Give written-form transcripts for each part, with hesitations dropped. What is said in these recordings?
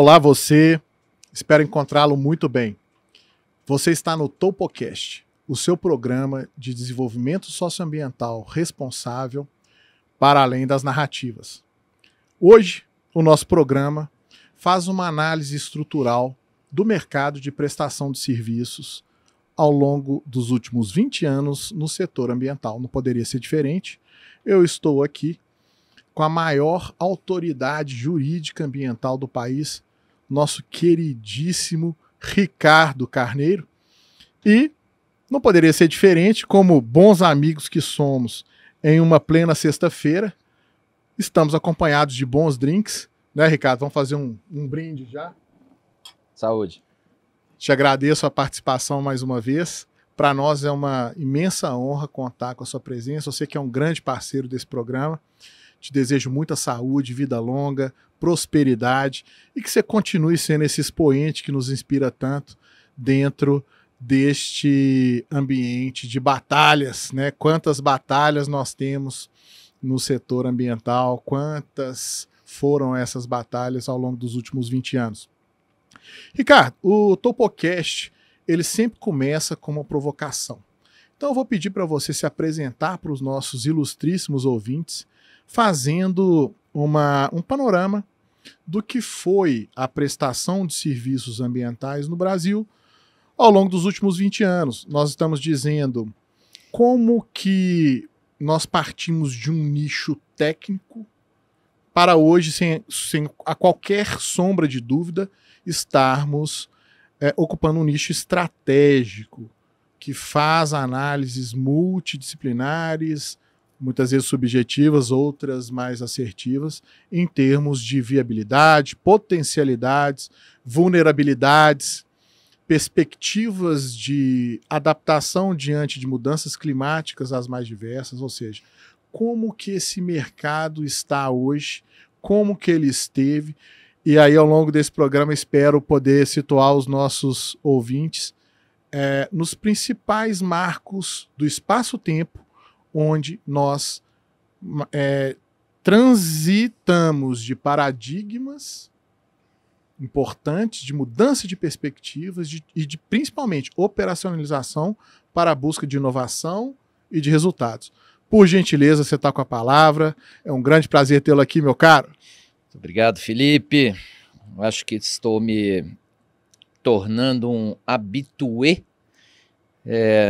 Olá você, espero encontrá-lo muito bem. Você está no TopoCast, o seu programa de desenvolvimento socioambiental responsável para além das narrativas. Hoje, o nosso programa faz uma análise estrutural do mercado de prestação de serviços ao longo dos últimos 20 anos no setor ambiental. Não poderia ser diferente. Eu estou aqui com a maior autoridade jurídica ambiental do país, nosso queridíssimo Ricardo Carneiro. E não poderia ser diferente, como bons amigos que somos, em uma plena sexta-feira, estamos acompanhados de bons drinks, né, Ricardo? Vamos fazer um brinde já? Saúde. Te agradeço a participação mais uma vez. Para nós é uma imensa honra contar com a sua presença. Você que é um grande parceiro desse programa. Te desejo muita saúde, vida longa, prosperidade e que você continue sendo esse expoente que nos inspira tanto dentro deste ambiente de batalhas, né? Quantas batalhas nós temos no setor ambiental, quantas foram essas batalhas ao longo dos últimos 20 anos. Ricardo, o TopoCast, ele sempre começa com uma provocação. Então eu vou pedir para você se apresentar para os nossos ilustríssimos ouvintes, fazendo um panorama do que foi a prestação de serviços ambientais no Brasil ao longo dos últimos 20 anos. Nós estamos dizendo como que nós partimos de um nicho técnico para hoje, sem a qualquer sombra de dúvida, estarmos ocupando um nicho estratégico que faz análises multidisciplinares, muitas vezes subjetivas, outras mais assertivas, em termos de viabilidade, potencialidades, vulnerabilidades, perspectivas de adaptação diante de mudanças climáticas as mais diversas, ou seja, como que esse mercado está hoje, como que ele esteve, e aí ao longo desse programa espero poder situar os nossos ouvintes nos principais marcos do espaço-tempo onde nós transitamos de paradigmas importantes, de mudança de perspectivas e de principalmente operacionalização para a busca de inovação e de resultados. Por gentileza, você está com a palavra. É um grande prazer tê-lo aqui, meu caro. Muito obrigado, Felipe. Acho que estou me tornando um habitué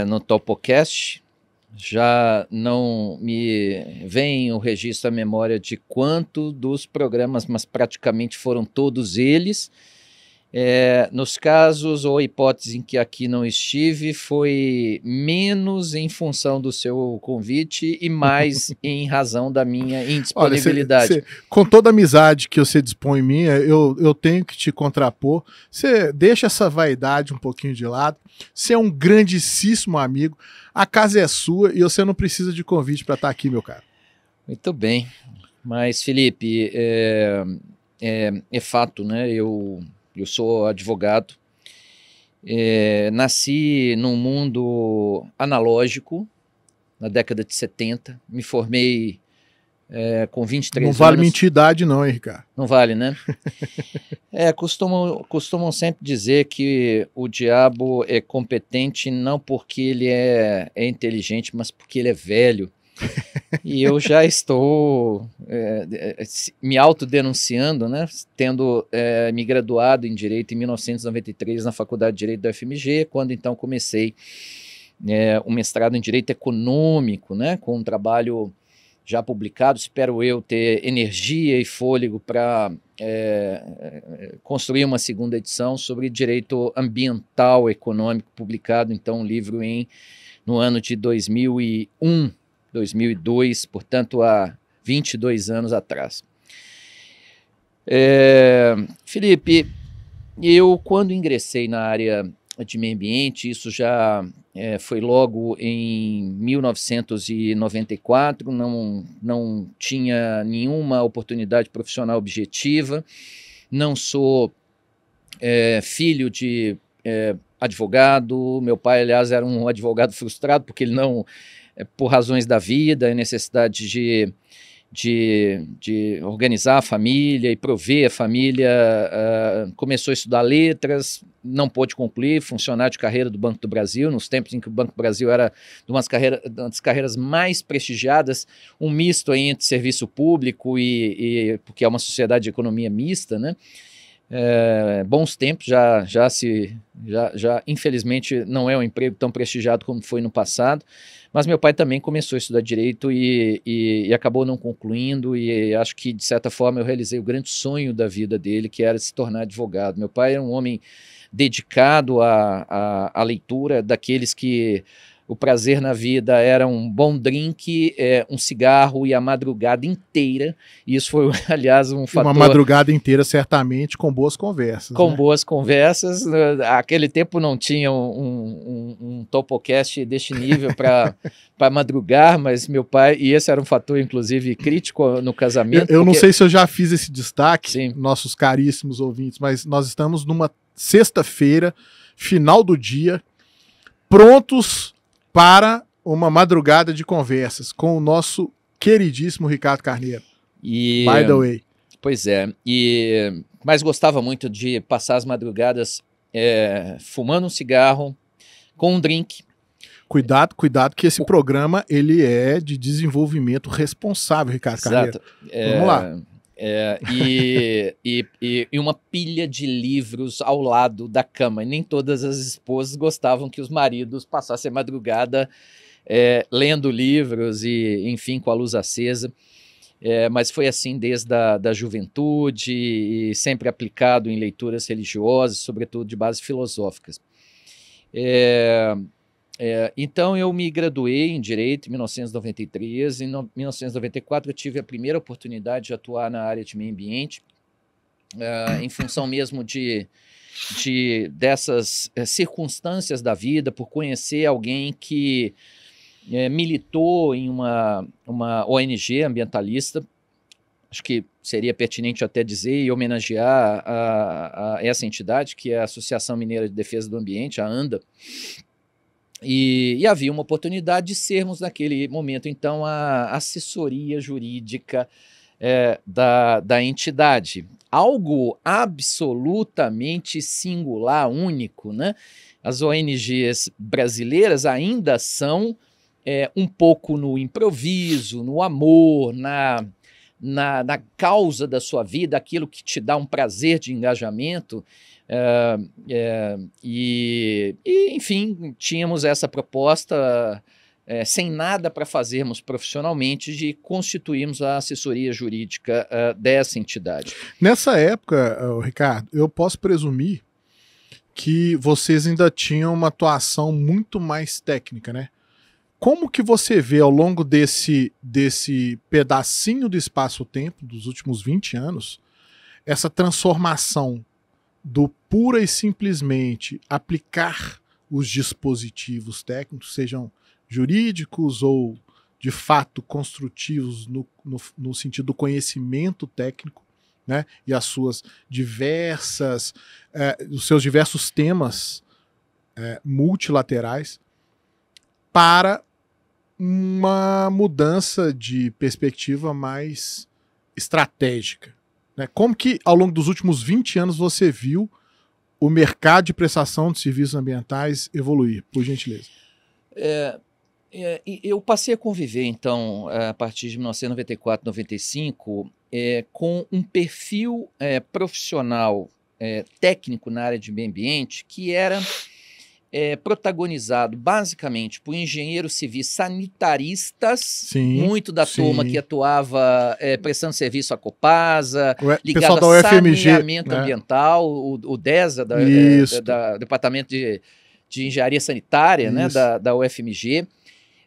no TopoCast. Já não me vem o registro à memória de quanto dos programas, mas praticamente foram todos eles. Nos casos ou hipóteses em que aqui não estive, foi menos em função do seu convite e mais em razão da minha indisponibilidade. Olha, com toda a amizade que você dispõe em mim, eu tenho que te contrapor. Você deixa essa vaidade um pouquinho de lado. Você é um grandíssimo amigo. A casa é sua e você não precisa de convite para estar aqui, meu cara. Muito bem. Mas, Felipe, é fato, né? Eu sou advogado, nasci num mundo analógico, na década de 70, me formei com 23 anos. Não vale mentir idade não, hein, Ricardo? Não vale, né? Costumam sempre dizer que o diabo é competente não porque ele é inteligente, mas porque ele é velho. E eu já estou me autodenunciando, né? Tendo me graduado em Direito em 1993 na Faculdade de Direito da UFMG, quando então comecei um mestrado em Direito Econômico, né? Com um trabalho já publicado, espero eu ter energia e fôlego para construir uma segunda edição sobre Direito Ambiental Econômico, publicado então um livro no ano de 2001, 2002, portanto há 22 anos atrás. Felipe, eu quando ingressei na área de meio ambiente, isso já foi logo em 1994, não tinha nenhuma oportunidade profissional objetiva, não sou filho de advogado, meu pai, aliás, era um advogado frustrado, porque ele não, por razões da vida e necessidade de de organizar a família e prover a família. Começou a estudar letras, não pôde concluir, funcionário de carreira do Banco do Brasil, nos tempos em que o Banco do Brasil era uma das carreiras mais prestigiadas, um misto aí entre serviço público porque é uma sociedade de economia mista, né? Bons tempos, já infelizmente não é um emprego tão prestigiado como foi no passado, mas meu pai também começou a estudar Direito e acabou não concluindo, e acho que de certa forma eu realizei o grande sonho da vida dele, que era se tornar advogado. Meu pai era um homem dedicado à leitura, daqueles que o prazer na vida era um bom drink, um cigarro e a madrugada inteira. E isso foi, aliás, um fator... Uma madrugada inteira, certamente, com boas conversas. Com boas conversas. Aquele tempo não tinha um Topocast deste nível para madrugar, mas meu pai... E esse era um fator, inclusive, crítico no casamento. Eu não sei se eu já fiz esse destaque, sim, nossos caríssimos ouvintes, mas nós estamos numa sexta-feira, final do dia, prontos para uma madrugada de conversas com o nosso queridíssimo Ricardo Carneiro. By the way. Pois é, mas gostava muito de passar as madrugadas fumando um cigarro, com um drink. Cuidado que esse programa ele é de desenvolvimento responsável, Ricardo Carneiro. Vamos lá. E uma pilha de livros ao lado da cama. E nem todas as esposas gostavam que os maridos passassem a madrugada lendo livros e, enfim, com a luz acesa. Mas foi assim desde a juventude e sempre aplicado em leituras religiosas, sobretudo de bases filosóficas. Então eu me graduei em Direito em 1993, em 1994 eu tive a primeira oportunidade de atuar na área de meio ambiente, em função mesmo dessas circunstâncias da vida, por conhecer alguém que militou em uma ONG ambientalista. Acho que seria pertinente até dizer e homenagear a essa entidade, que é a Associação Mineira de Defesa do Ambiente, a ANDA. E havia uma oportunidade de sermos, naquele momento, então, a assessoria jurídica da entidade. Algo absolutamente singular, único, né? As ONGs brasileiras ainda são um pouco no improviso, no amor, na causa da sua vida, aquilo que te dá um prazer de engajamento. Enfim, tínhamos essa proposta sem nada para fazermos profissionalmente, de constituirmos a assessoria jurídica dessa entidade. Nessa época, Ricardo, eu posso presumir que vocês ainda tinham uma atuação muito mais técnica, né? Como que você vê ao longo desse pedacinho do espaço-tempo, dos últimos 20 anos, essa transformação do pura e simplesmente aplicar os dispositivos técnicos, sejam jurídicos ou de fato construtivos no sentido do conhecimento técnico, né? E as suas os seus diversos temas multilaterais, para uma mudança de perspectiva mais estratégica. Como que, ao longo dos últimos 20 anos, você viu o mercado de prestação de serviços ambientais evoluir, por gentileza? Eu passei a conviver, então, a partir de 1994, 95, com um perfil profissional técnico na área de meio ambiente que era protagonizado basicamente por engenheiros civis sanitaristas, sim, muito da turma que atuava prestando serviço à Copasa, ligado a saneamento ambiental, o DESA, do Departamento de Engenharia Sanitária, né, da UFMG,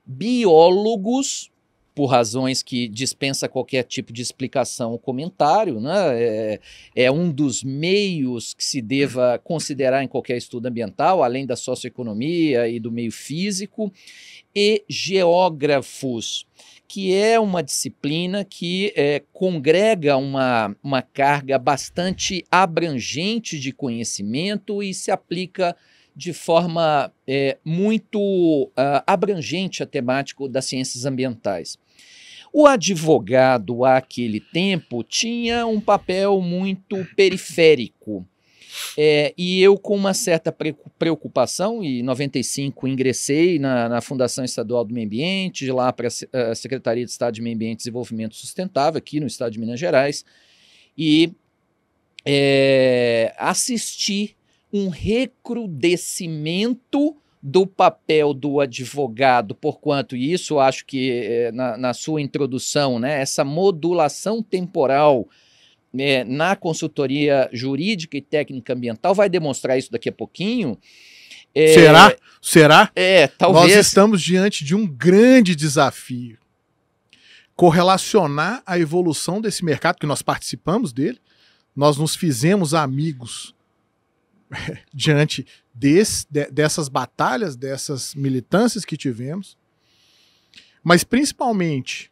biólogos, por razões que dispensa qualquer tipo de explicação ou comentário, né? É um dos meios que se deva considerar em qualquer estudo ambiental, além da socioeconomia e do meio físico, e geógrafos, que é uma disciplina que congrega uma carga bastante abrangente de conhecimento e se aplica de forma muito abrangente a temática das ciências ambientais. O advogado, àquele tempo, tinha um papel muito periférico. E eu, com uma certa preocupação, em 95 ingressei na Fundação Estadual do Meio Ambiente, de lá para a Secretaria de Estado de Meio Ambiente e Desenvolvimento Sustentável, aqui no estado de Minas Gerais, e assisti um recrudescimento do papel do advogado, porquanto isso, acho que na sua introdução, né, essa modulação temporal na consultoria jurídica e técnica ambiental vai demonstrar isso daqui a pouquinho. Será? Será? Talvez. Nós estamos diante de um grande desafio. Correlacionar a evolução desse mercado, que nós participamos dele, nós nos fizemos amigos diante dessas batalhas, dessas militâncias que tivemos, mas principalmente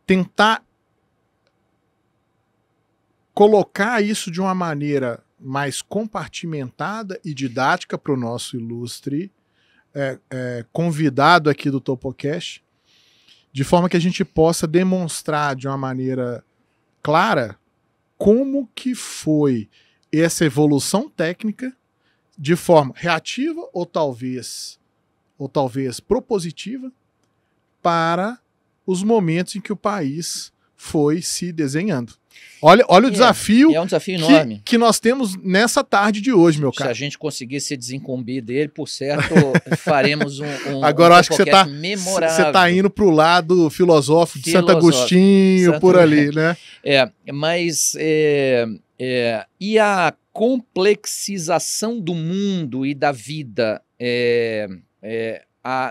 tentar colocar isso de uma maneira mais compartimentada e didática para o nosso ilustre convidado aqui do TopoCast, de forma que a gente possa demonstrar de uma maneira clara como que foi essa evolução técnica de forma reativa ou talvez propositiva para os momentos em que o país foi se desenhando. Olha o desafio, um desafio enorme que nós temos nessa tarde de hoje, meu caro. Se a gente conseguir se desincumbir dele, por certo, faremos Agora eu acho que você está indo para o lado filosófico de Santo Agostinho, por ali, né? Mas e a complexização do mundo e da vida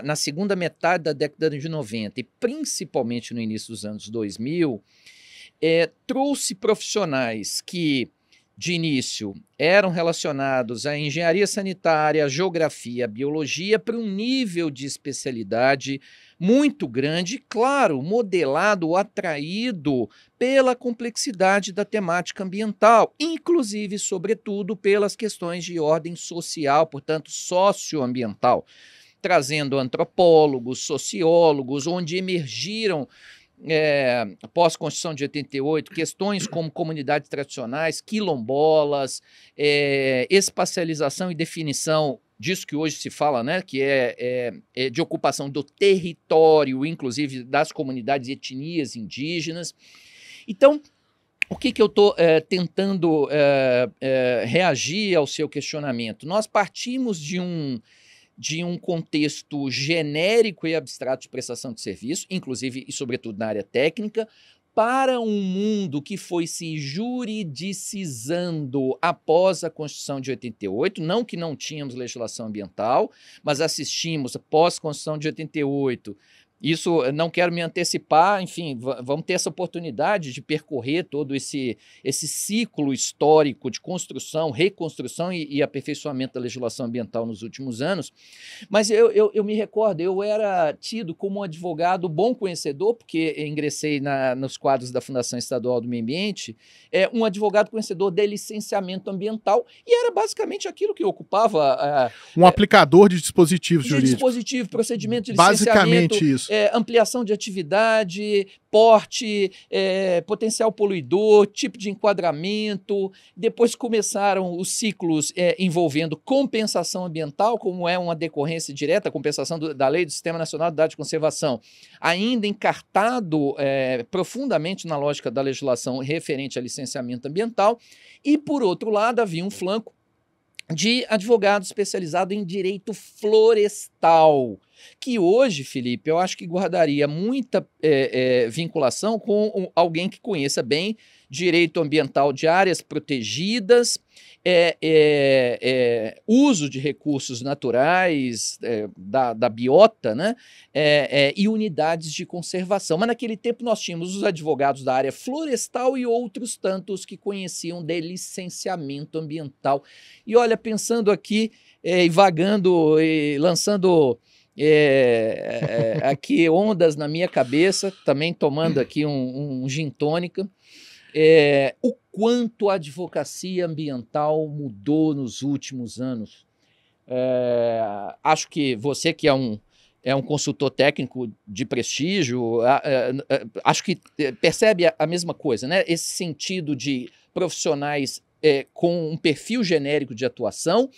na segunda metade da década de 90 e principalmente no início dos anos 2000, trouxe profissionais que, de início, eram relacionados à engenharia sanitária, à geografia, à biologia, para um nível de especialidade muito grande, claro, modelado, atraído pela complexidade da temática ambiental, inclusive, sobretudo, pelas questões de ordem social, portanto, socioambiental, trazendo antropólogos, sociólogos, onde emergiram após a Constituição de 88, questões como comunidades tradicionais, quilombolas, espacialização e definição disso que hoje se fala, né, que é de ocupação do território, inclusive das comunidades e etnias indígenas. Então, o que eu estou tentando reagir ao seu questionamento? Nós partimos de um contexto genérico e abstrato de prestação de serviço, inclusive e sobretudo na área técnica, para um mundo que foi se juridicizando após a Constituição de 88, não que não tínhamos legislação ambiental, mas assistimos após a Constituição de 88. Isso, não quero me antecipar, enfim, vamos ter essa oportunidade de percorrer todo esse ciclo histórico de construção, reconstrução e aperfeiçoamento da legislação ambiental nos últimos anos. Mas eu me recordo, eu era tido como um advogado bom conhecedor, porque ingressei nos quadros da Fundação Estadual do Meio Ambiente, um advogado conhecedor de licenciamento ambiental, e era basicamente aquilo que ocupava... um aplicador de dispositivos jurídicos. Dispositivo, procedimento de licenciamento. Basicamente isso. Ampliação de atividade, porte, potencial poluidor, tipo de enquadramento. Depois começaram os ciclos envolvendo compensação ambiental, como é uma decorrência direta, a compensação da Lei do Sistema Nacional de Dados de Conservação, ainda encartado profundamente na lógica da legislação referente a licenciamento ambiental. E, por outro lado, havia um flanco de advogado especializado em direito florestal, que hoje, Felipe, eu acho que guardaria muita vinculação com alguém que conheça bem direito ambiental de áreas protegidas, uso de recursos naturais, da biota, né? E unidades de conservação. Mas naquele tempo nós tínhamos os advogados da área florestal e outros tantos que conheciam de licenciamento ambiental. E olha, pensando aqui, vagando e lançando aqui ondas na minha cabeça, também tomando aqui um gin tônica, o quanto a advocacia ambiental mudou nos últimos anos. Acho que você que é um é um consultor técnico de prestígio, acho que percebe a mesma coisa, né? Esse sentido de profissionais com um perfil genérico de atuação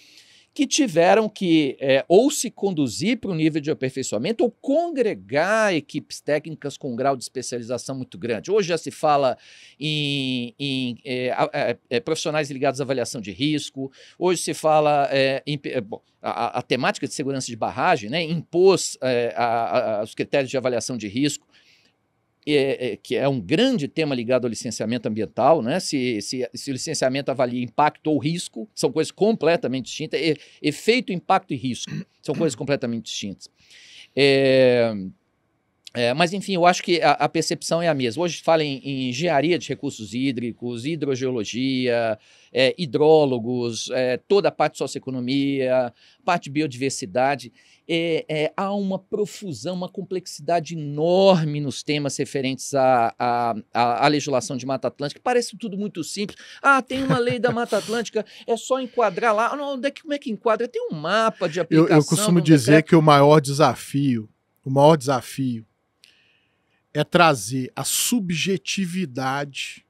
que tiveram que ou se conduzir para um nível de aperfeiçoamento ou congregar equipes técnicas com um grau de especialização muito grande. Hoje já se fala em profissionais ligados à avaliação de risco, hoje se fala a temática de segurança de barragem, né, impôs os critérios de avaliação de risco, que é um grande tema ligado ao licenciamento ambiental, né? Se o licenciamento avalia impacto ou risco, são coisas completamente distintas. Efeito, impacto e risco são coisas completamente distintas. Mas, enfim, eu acho que a percepção é a mesma. Hoje fala em engenharia de recursos hídricos, hidrogeologia, hidrólogos, toda a parte de socioeconomia, parte de biodiversidade. Há uma profusão, uma complexidade enorme nos temas referentes à legislação de Mata Atlântica. Parece tudo muito simples. Tem uma lei da Mata Atlântica, é só enquadrar lá. Não, como é que enquadra? Tem um mapa de aplicação. Eu costumo dizer que o maior desafio é trazer a subjetividade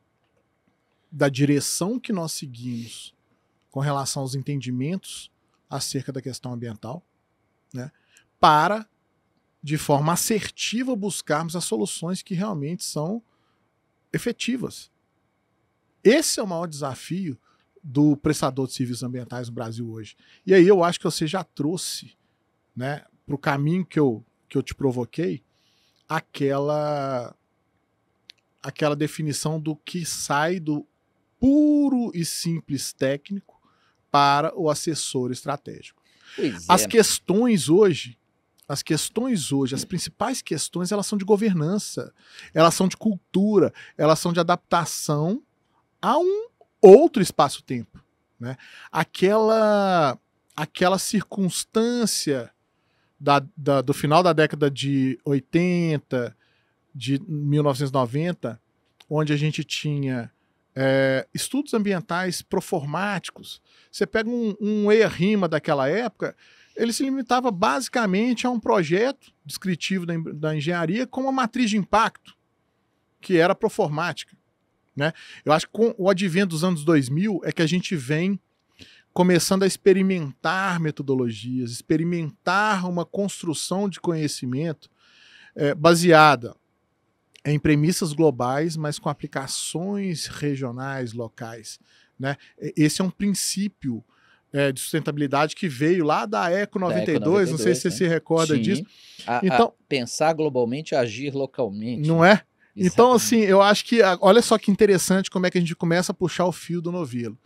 da direção que nós seguimos com relação aos entendimentos acerca da questão ambiental, né, para, de forma assertiva, buscarmos as soluções que realmente são efetivas. Esse é o maior desafio do prestador de serviços ambientais no Brasil hoje. E aí eu acho que você já trouxe, né, para o caminho que eu te provoquei, aquela definição do que sai do puro e simples técnico para o assessor estratégico. As questões hoje, as principais questões, elas são de governança, elas são de cultura, elas são de adaptação a um outro espaço-tempo, né? Aquela circunstância do final da década de 80, de 1990, onde a gente tinha estudos ambientais proformáticos. Você pega um EIA-RIMA daquela época, ele se limitava basicamente a um projeto descritivo da engenharia com uma matriz de impacto, que era proformática, né? Eu acho que com o advento dos anos 2000 é que a gente vem começando a experimentar metodologias, experimentar uma construção de conhecimento baseada em premissas globais, mas com aplicações regionais, locais, né? Esse é um princípio de sustentabilidade que veio lá da Eco 92, não sei se você se recorda disso. Então, pensar globalmente, agir localmente. Não é? Exatamente. Então, assim, eu acho que, olha só que interessante como é que a gente começa a puxar o fio do novelo.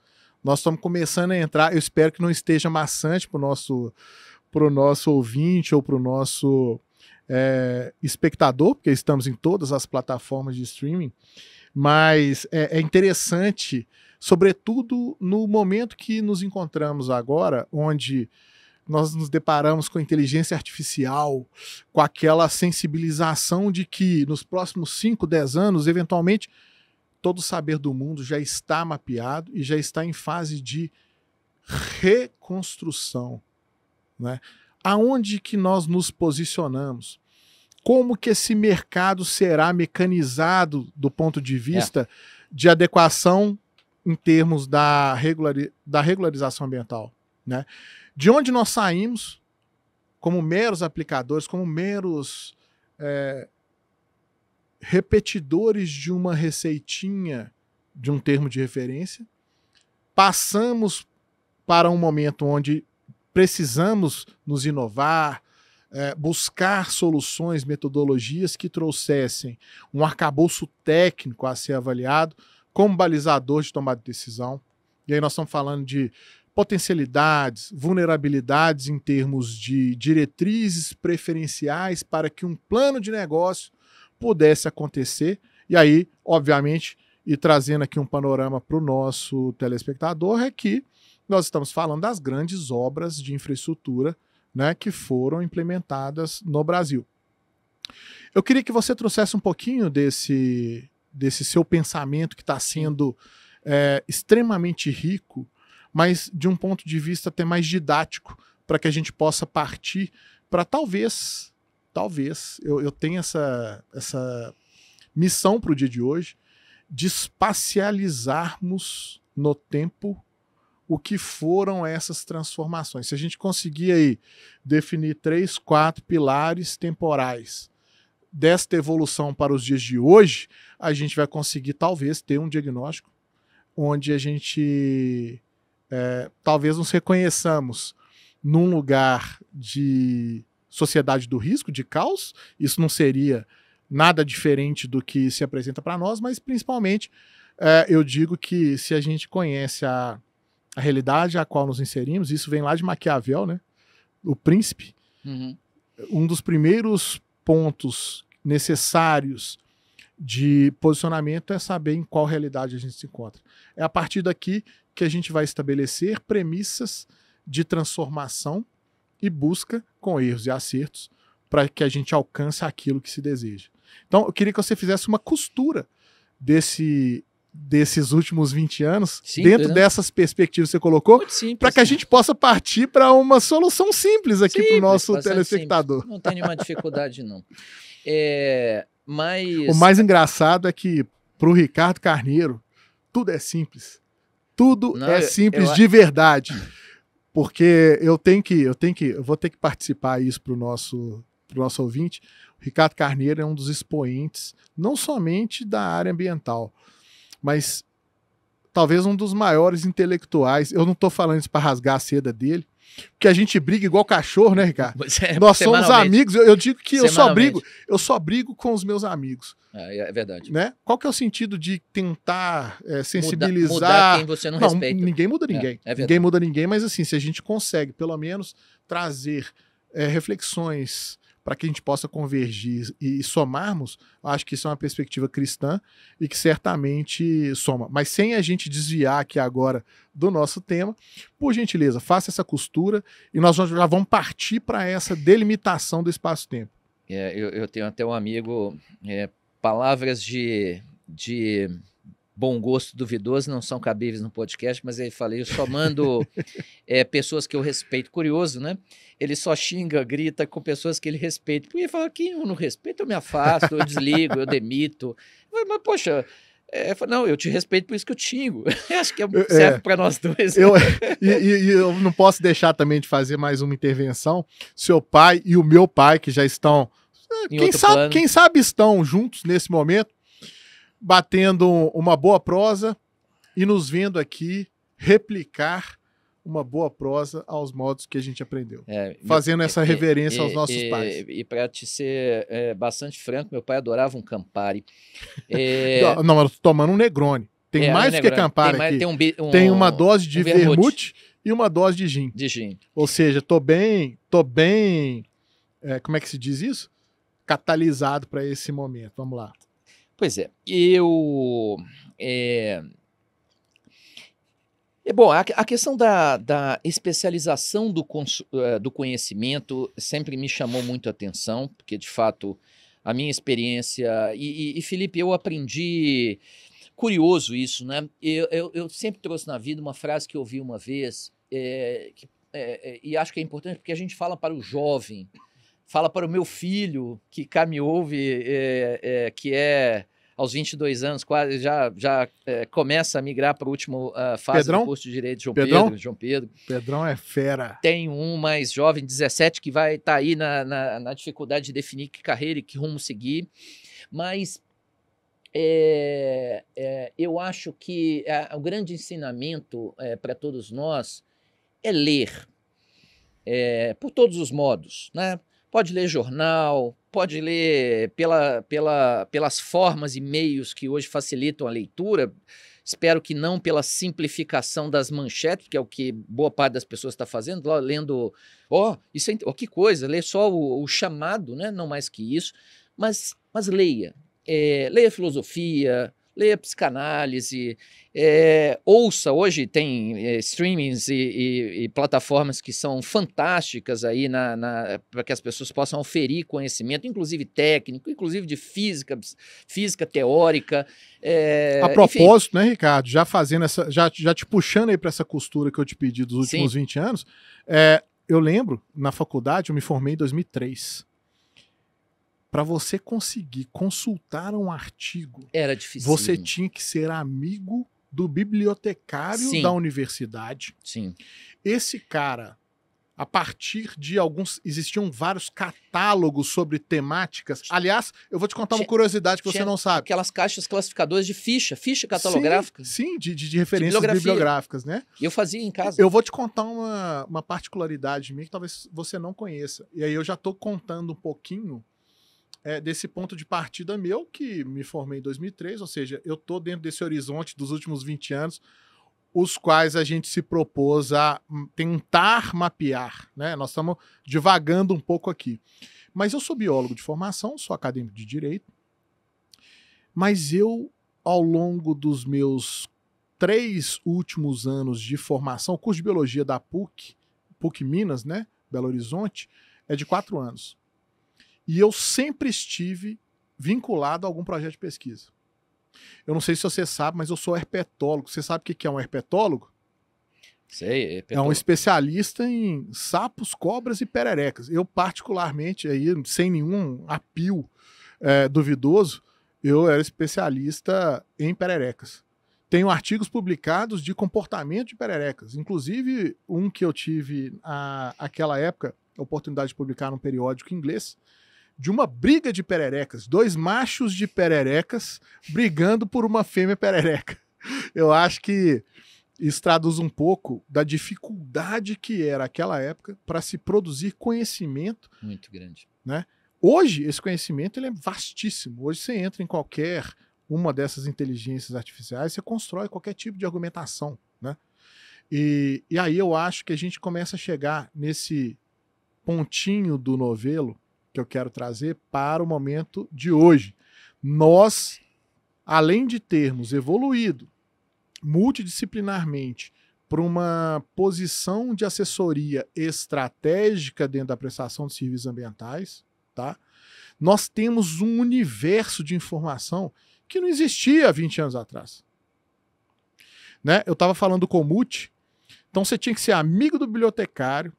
Nós estamos começando a entrar, eu espero que não esteja maçante para o nosso ouvinte ou para o nosso espectador, porque estamos em todas as plataformas de streaming, mas é interessante, sobretudo no momento que nos encontramos agora, onde nós nos deparamos com a inteligência artificial, com aquela sensibilização de que nos próximos 5, 10 anos, eventualmente, todo o saber do mundo já está mapeado e já está em fase de reconstrução, né? Aonde que nós nos posicionamos? Como que esse mercado será mecanizado do ponto de vista de adequação em termos da regularização ambiental, né? De onde nós saímos como meros aplicadores, como meros repetidores de uma receitinha de um termo de referência, passamos para um momento onde precisamos nos inovar, buscar soluções, metodologias que trouxessem um arcabouço técnico a ser avaliado como balizador de tomada de decisão. E aí nós estamos falando de potencialidades, vulnerabilidades em termos de diretrizes preferenciais para que um plano de negócio pudesse acontecer. E aí, obviamente, e trazendo aqui um panorama para o nosso telespectador, é que nós estamos falando das grandes obras de infraestrutura, né, que foram implementadas no Brasil. Eu queria que você trouxesse um pouquinho desse seu pensamento que está sendo extremamente rico, mas de um ponto de vista até mais didático, para que a gente possa partir para talvez talvez, eu tenho essa missão para o dia de hoje de espacializarmos no tempo o que foram essas transformações. Se a gente conseguir aí definir 3, 4 pilares temporais desta evolução para os dias de hoje, a gente vai conseguir talvez ter um diagnóstico onde a gente talvez nos reconheçamos num lugar de sociedade do risco, de caos. Isso não seria nada diferente do que se apresenta para nós, mas principalmente eu digo que se a gente conhece a realidade a qual nos inserimos, isso vem lá de Maquiavel, né? O Príncipe. Um dos primeiros pontos necessários de posicionamento é saber em qual realidade a gente se encontra. É a partir daqui que a gente vai estabelecer premissas de transformação e busca com erros e acertos para que a gente alcance aquilo que se deseja. Então, eu queria que você fizesse uma costura desses últimos 20 anos, simples, dentro dessas perspectivas que você colocou, para que a gente possa partir para uma solução simples aqui para o nosso telespectador. Simples. Não tem nenhuma dificuldade, não. Mas... O mais engraçado é que, para o Ricardo Carneiro, tudo é simples. Tudo é simples de verdade. Porque eu vou ter que participar isso para o nosso ouvinte. O Ricardo Carneiro é um dos expoentes, não somente da área ambiental, mas talvez um dos maiores intelectuais. Eu não estou falando isso para rasgar a seda dele, porque a gente briga igual cachorro, né, Ricardo? Nós somos amigos. Eu digo que eu só brigo com os meus amigos. É verdade. Né? Qual que é o sentido de tentar sensibilizar? Mudar quem você não respeita. Ninguém muda ninguém. Ninguém muda ninguém, mas assim, se a gente consegue, pelo menos, trazer reflexões para que a gente possa convergir e somarmos, acho que isso é uma perspectiva cristã e que certamente soma. Mas sem a gente desviar aqui agora do nosso tema, por gentileza, faça essa costura e nós já vamos partir para essa delimitação do espaço-tempo. Eu tenho até um amigo, palavras de bom gosto duvidoso não são cabíveis no podcast, mas ele fala, eu só mando pessoas que eu respeito. Curioso, né? Ele só xinga, grita com pessoas que ele respeita. Porque ele fala, quem eu não respeito, eu me afasto, eu desligo, eu demito. Mas, poxa, não, eu te respeito, por isso que eu te xingo. Acho que serve para nós dois. Eu não posso deixar também de fazer mais uma intervenção. Seu pai e o meu pai, que já estão... Quem sabe estão juntos nesse momento, batendo uma boa prosa e nos vendo aqui replicar uma boa prosa aos modos que a gente aprendeu. Fazendo essa reverência aos nossos pais. E para te ser bastante franco, meu pai adorava um Campari. Não, eu tô tomando um Negroni. Tem mais do que Campari aqui. Tem uma dose de vermute e uma dose de gin. Ou seja, tô bem, como é que se diz isso? Catalisado para esse momento. Vamos lá. Pois é, bom, a questão da especialização do conhecimento sempre me chamou muito a atenção, porque, de fato, a minha experiência... E Felipe, eu aprendi... Curioso isso, né? Eu sempre trouxe na vida uma frase que eu ouvi uma vez, e acho que é importante porque a gente fala para o jovem, fala para o meu filho, que cá me ouve, que aos 22 anos, quase já começa a migrar para a última fase do curso de Direito, João Pedro. Pedrão é fera. Tem um mais jovem, 17, que vai estar aí na dificuldade de definir que carreira e que rumo seguir. Mas eu acho que o grande ensinamento para todos nós é ler, por todos os modos, né? Pode ler jornal, pode ler pelas formas e meios que hoje facilitam a leitura. Espero que não pela simplificação das manchetes, que é o que boa parte das pessoas está fazendo, lendo, que coisa, ler só o chamado, né? Não mais que isso, mas leia. Leia filosofia, leia psicanálise, ouça, hoje tem streamings e plataformas que são fantásticas aí para que as pessoas possam oferir conhecimento, inclusive técnico, inclusive de física teórica. A propósito, enfim, né, Ricardo, já fazendo já te puxando aí para essa costura que eu te pedi dos últimos 20 anos, eu lembro, na faculdade, eu me formei em 2003. para você conseguir consultar um artigo, Era difícil. você tinha que ser amigo do bibliotecário da universidade. Sim. Esse cara, a partir de existiam vários catálogos sobre temáticas. Aliás, eu vou te contar uma curiosidade que você não sabe. Aquelas caixas classificadoras de ficha catalográfica. Sim, de referências bibliográficas, né? E eu fazia em casa. Eu vou te contar uma particularidade minha que talvez você não conheça. E aí eu já estou contando um pouquinho desse ponto de partida meu, que me formei em 2003, ou seja, eu estou dentro desse horizonte dos últimos 20 anos, os quais a gente se propôs a tentar mapear, né? Nós estamos divagando um pouco aqui. Mas eu sou biólogo de formação, sou acadêmico de direito, mas eu, ao longo dos meus 3 últimos anos de formação, o curso de biologia da PUC Minas, né? Belo Horizonte, é de 4 anos. E eu sempre estive vinculado a algum projeto de pesquisa. Eu não sei se você sabe, mas eu sou herpetólogo. Você sabe o que é um herpetólogo? Sei, herpetólogo. É um especialista em sapos, cobras e pererecas. Eu, particularmente, aí, sem nenhum apio duvidoso, eu era especialista em pererecas. Tenho artigos publicados de comportamento de pererecas. Inclusive, um que eu tive naquela época, a oportunidade de publicar num periódico inglês, de uma briga de pererecas, 2 machos de pererecas brigando por uma fêmea perereca. Eu acho que isso traduz um pouco da dificuldade que era aquela época para se produzir conhecimento. Muito grande. Né? Hoje, esse conhecimento ele é vastíssimo. Hoje você entra em qualquer uma dessas inteligências artificiais, você constrói qualquer tipo de argumentação. Né? E aí eu acho que a gente começa a chegar nesse pontinho do novelo que eu quero trazer para o momento de hoje. Nós, além de termos evoluído multidisciplinarmente para uma posição de assessoria estratégica dentro da prestação de serviços ambientais, tá? Nós temos um universo de informação que não existia há 20 anos atrás. Né? Eu estava falando do Comute, então você tinha que ser amigo do bibliotecário,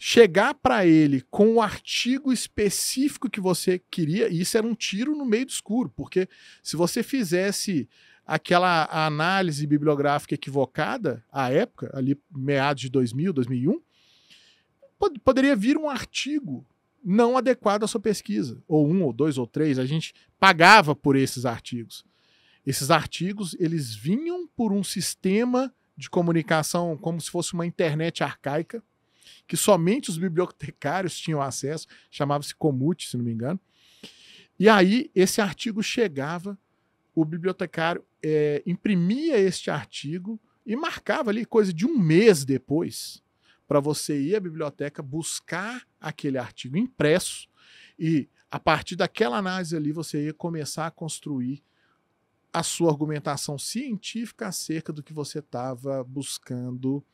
chegar para ele com o artigo específico que você queria, e isso era um tiro no meio do escuro, porque se você fizesse aquela análise bibliográfica equivocada, à época, ali meados de 2000, 2001, poderia vir um artigo não adequado à sua pesquisa, ou 1, ou 2, ou 3, a gente pagava por esses artigos. Esses artigos, eles vinham por um sistema de comunicação como se fosse uma internet arcaica, que somente os bibliotecários tinham acesso, chamava-se Comute, se não me engano. E aí, esse artigo chegava, o bibliotecário imprimia este artigo e marcava ali coisa de 1 mês depois para você ir à biblioteca buscar aquele artigo impresso e, a partir daquela análise ali, você ia começar a construir a sua argumentação científica acerca do que você estava buscando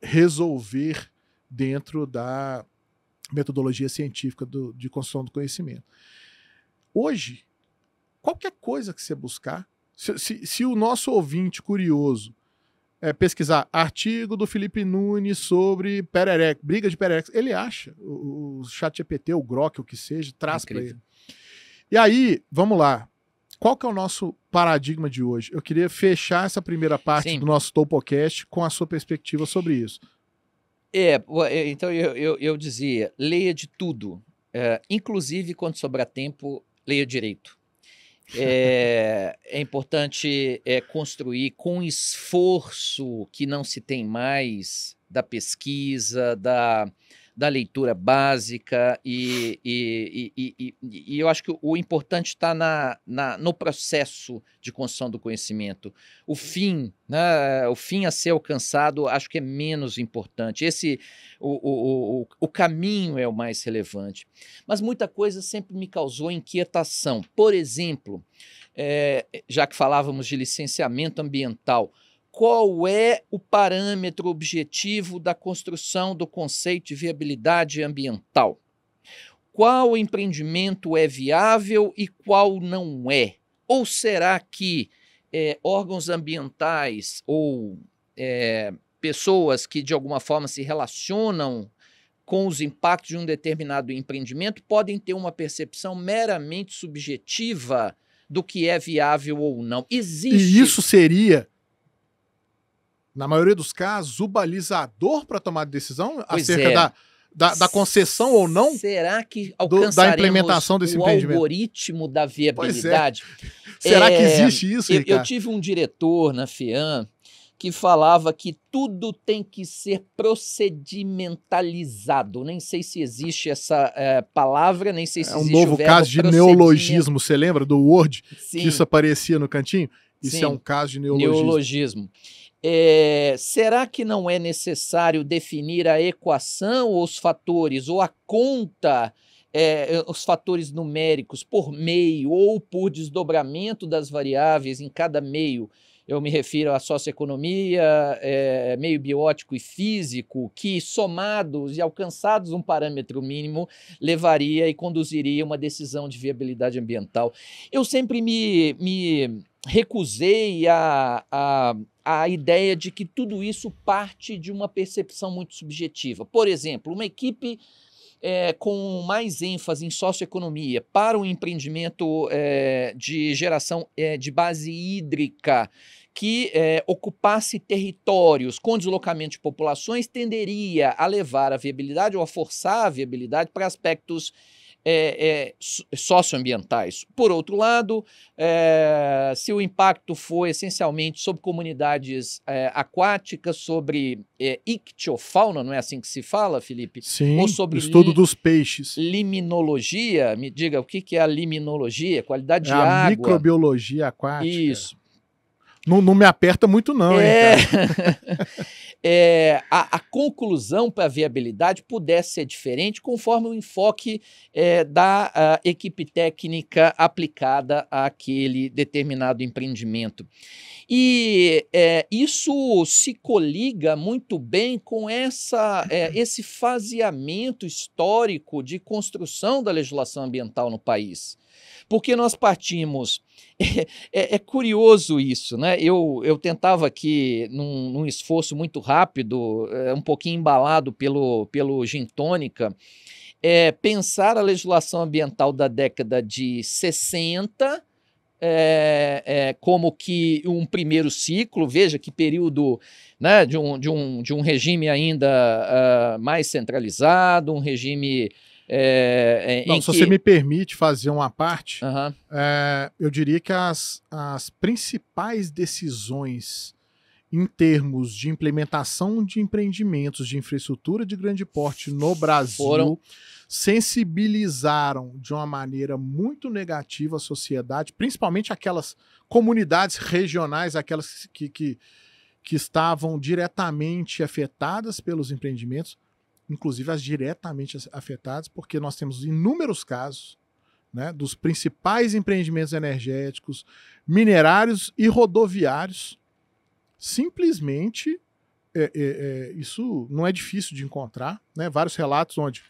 resolver dentro da metodologia científica de construção do conhecimento. Hoje, qualquer coisa que você buscar, se o nosso ouvinte curioso pesquisar artigo do Felipe Nunes sobre perereca, briga de pererecas, ele acha, o ChatGPT, o Grok, o que seja, traz para ele. E aí, vamos lá. Qual que é o nosso paradigma de hoje? Eu queria fechar essa primeira parte do nosso Topocast com a sua perspectiva sobre isso. Então eu dizia, leia de tudo, inclusive quando sobrar tempo, leia direito. É importante construir com esforço que não se tem mais da pesquisa, da leitura básica e eu acho que o importante está no processo de construção do conhecimento. O fim, né, o fim a ser alcançado, acho que é menos importante. O caminho é o mais relevante. Mas muita coisa sempre me causou inquietação. Por exemplo, já que falávamos de licenciamento ambiental, qual é o parâmetro objetivo da construção do conceito de viabilidade ambiental? Qual empreendimento é viável e qual não é? Ou será que órgãos ambientais ou pessoas que de alguma forma se relacionam com os impactos de um determinado empreendimento podem ter uma percepção meramente subjetiva do que é viável ou não. Existe... E isso seria, na maioria dos casos, o balizador para tomar decisão acerca da concessão ou não? Será que alcançaremos da implementação desse o empreendimento? Algoritmo da viabilidade? Será que existe isso, Ricardo? Eu tive um diretor na FEAM que falava que tudo tem que ser procedimentalizado. Nem sei se existe essa palavra, nem sei se existe um novo caso de neologismo, você lembra do Word? Sim. Que isso aparecia no cantinho? Isso Sim. É um caso de neologismo. Será que não é necessário definir a equação ou os fatores, ou a conta, os fatores numéricos por meio ou por desdobramento das variáveis em cada meio? Eu me refiro à socioeconomia, meio biótico e físico, que somados e alcançados um parâmetro mínimo levaria e conduziria uma decisão de viabilidade ambiental. Eu sempre me recusei a ideia de que tudo isso parte de uma percepção muito subjetiva. Por exemplo, uma equipe com mais ênfase em socioeconomia para um empreendimento de geração de base hídrica que ocupasse territórios com deslocamento de populações tenderia a levar a viabilidade ou a forçar a viabilidade para aspectos socioambientais. Por outro lado, se o impacto for essencialmente sobre comunidades aquáticas, sobre ictiofauna, não é assim que se fala, Felipe? Sim, ou sobre o estudo dos peixes. Liminologia, me diga o que é a liminologia, qualidade de a água. Microbiologia aquática. Isso. Não me aperta muito não, hein, cara? A conclusão para a viabilidade pudesse ser diferente conforme o enfoque da equipe técnica aplicada àquele determinado empreendimento. E isso se coliga muito bem com esse faseamento histórico de construção da legislação ambiental no país. Porque nós partimos... É curioso isso, né? Eu tentava aqui, num esforço muito rápido, um pouquinho embalado pelo Gin Tônica, pensar a legislação ambiental da década de 60 como que um primeiro ciclo, veja que período, né, de um regime ainda mais centralizado, um regime... se você me permite fazer uma parte, Uhum. Eu diria que as principais decisões em termos de implementação de empreendimentos de infraestrutura de grande porte no Brasil sensibilizaram de uma maneira muito negativa a sociedade, principalmente aquelas comunidades regionais, aquelas que estavam diretamente afetadas pelos empreendimentos, inclusive as diretamente afetadas, porque nós temos inúmeros casos, né, dos principais empreendimentos energéticos, minerários e rodoviários. Simplesmente, isso não é difícil de encontrar, né? Vários relatos onde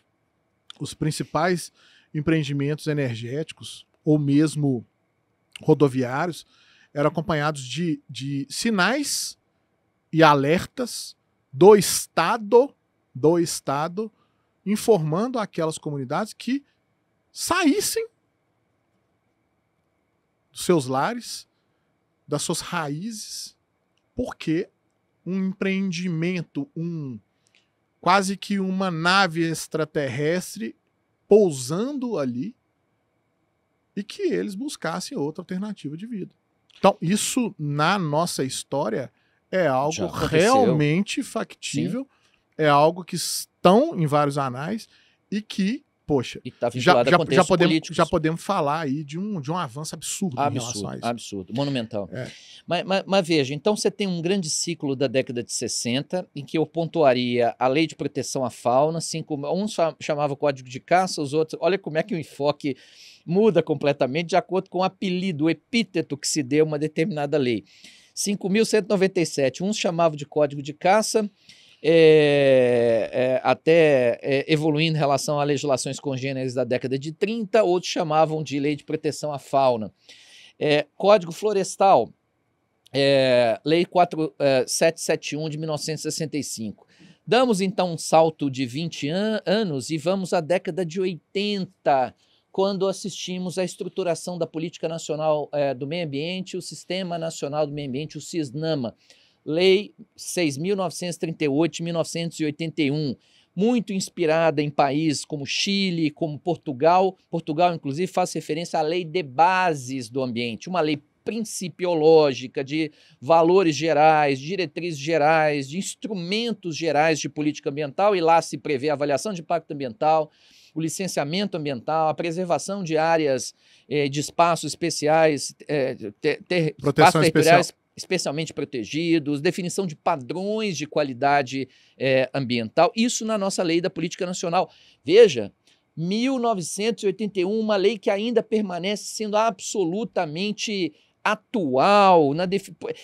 os principais empreendimentos energéticos ou mesmo rodoviários eram acompanhados de sinais e alertas do Estado informando aquelas comunidades que saíssem dos seus lares, das suas raízes, porque um empreendimento, quase que uma nave extraterrestre pousando ali e que eles buscassem outra alternativa de vida. Então, isso na nossa história é algo realmente factível. Sim. É algo que estão em vários anais e que, poxa, já podemos falar aí de um avanço absurdo em relação a isso. Absurdo, monumental. Mas veja, então você tem um grande ciclo da década de 60, em que eu pontuaria a Lei de Proteção à Fauna, uns chamavam Código de Caça, os outros... Olha como é que o enfoque muda completamente de acordo com o apelido, o epíteto que se deu a uma determinada lei. 5.197, uns chamavam de Código de Caça, até evoluindo em relação a legislações congêneres da década de 30, outros chamavam de Lei de Proteção à Fauna. Código Florestal, Lei 4771 de 1965. Damos então um salto de 20 anos e vamos à década de 80, quando assistimos à estruturação da Política Nacional do Meio Ambiente, o Sistema Nacional do Meio Ambiente, o SISNAMA, Lei 6.938 de 1981, muito inspirada em países como Chile, como Portugal. Portugal, inclusive, faz referência à Lei de Bases do Ambiente, uma lei principiológica de valores gerais, diretrizes gerais, de instrumentos gerais de política ambiental, e lá se prevê a avaliação de impacto ambiental, o licenciamento ambiental, a preservação de áreas de espaços especiais, espaços territoriais especialmente protegidos, definição de padrões de qualidade ambiental, isso na nossa lei da política nacional. Veja, 1981, uma lei que ainda permanece sendo absolutamente atual,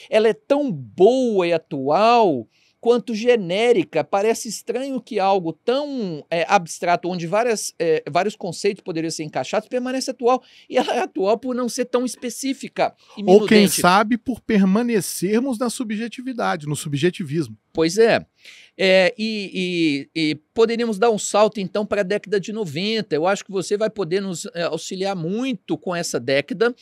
ela é tão boa e atual quanto genérica. Parece estranho que algo tão abstrato, onde vários conceitos poderiam ser encaixados, permanece atual. E ela é atual por não ser tão específica e minudente. Ou quem sabe por permanecermos na subjetividade, no subjetivismo. Pois é. E poderíamos dar um salto, então, para a década de 90. Eu acho que você vai poder nos auxiliar muito com essa década.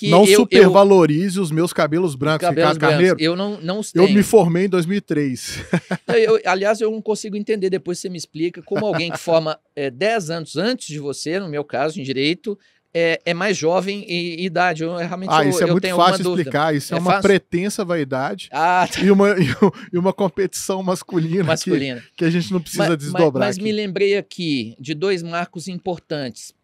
Não supervalorize os meus cabelos brancos, Ricardo Carneiro. Eu não os tenho. Eu me formei em 2003. Aliás, eu não consigo entender, depois você me explica, como alguém que forma 10 anos antes de você, no meu caso, em Direito, é mais jovem em idade. Isso é muito fácil de explicar. Isso é uma pretensa vaidade e uma competição masculina. Que a gente não precisa desdobrar. Mas me lembrei aqui de dois marcos importantes.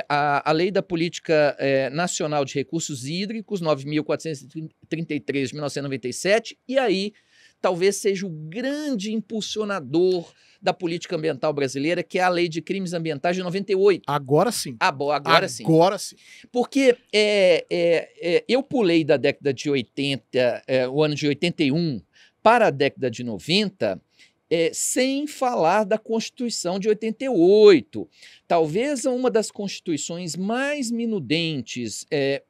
A Lei da Política Nacional de Recursos Hídricos, 9.433 de 1997, e aí talvez seja o grande impulsionador da política ambiental brasileira, que é a Lei de Crimes Ambientais de 98. Agora sim. Agora sim. Porque eu pulei da década de 80, o ano de 81, para a década de 90, sem falar da Constituição de 88. Talvez uma das constituições mais minudentes,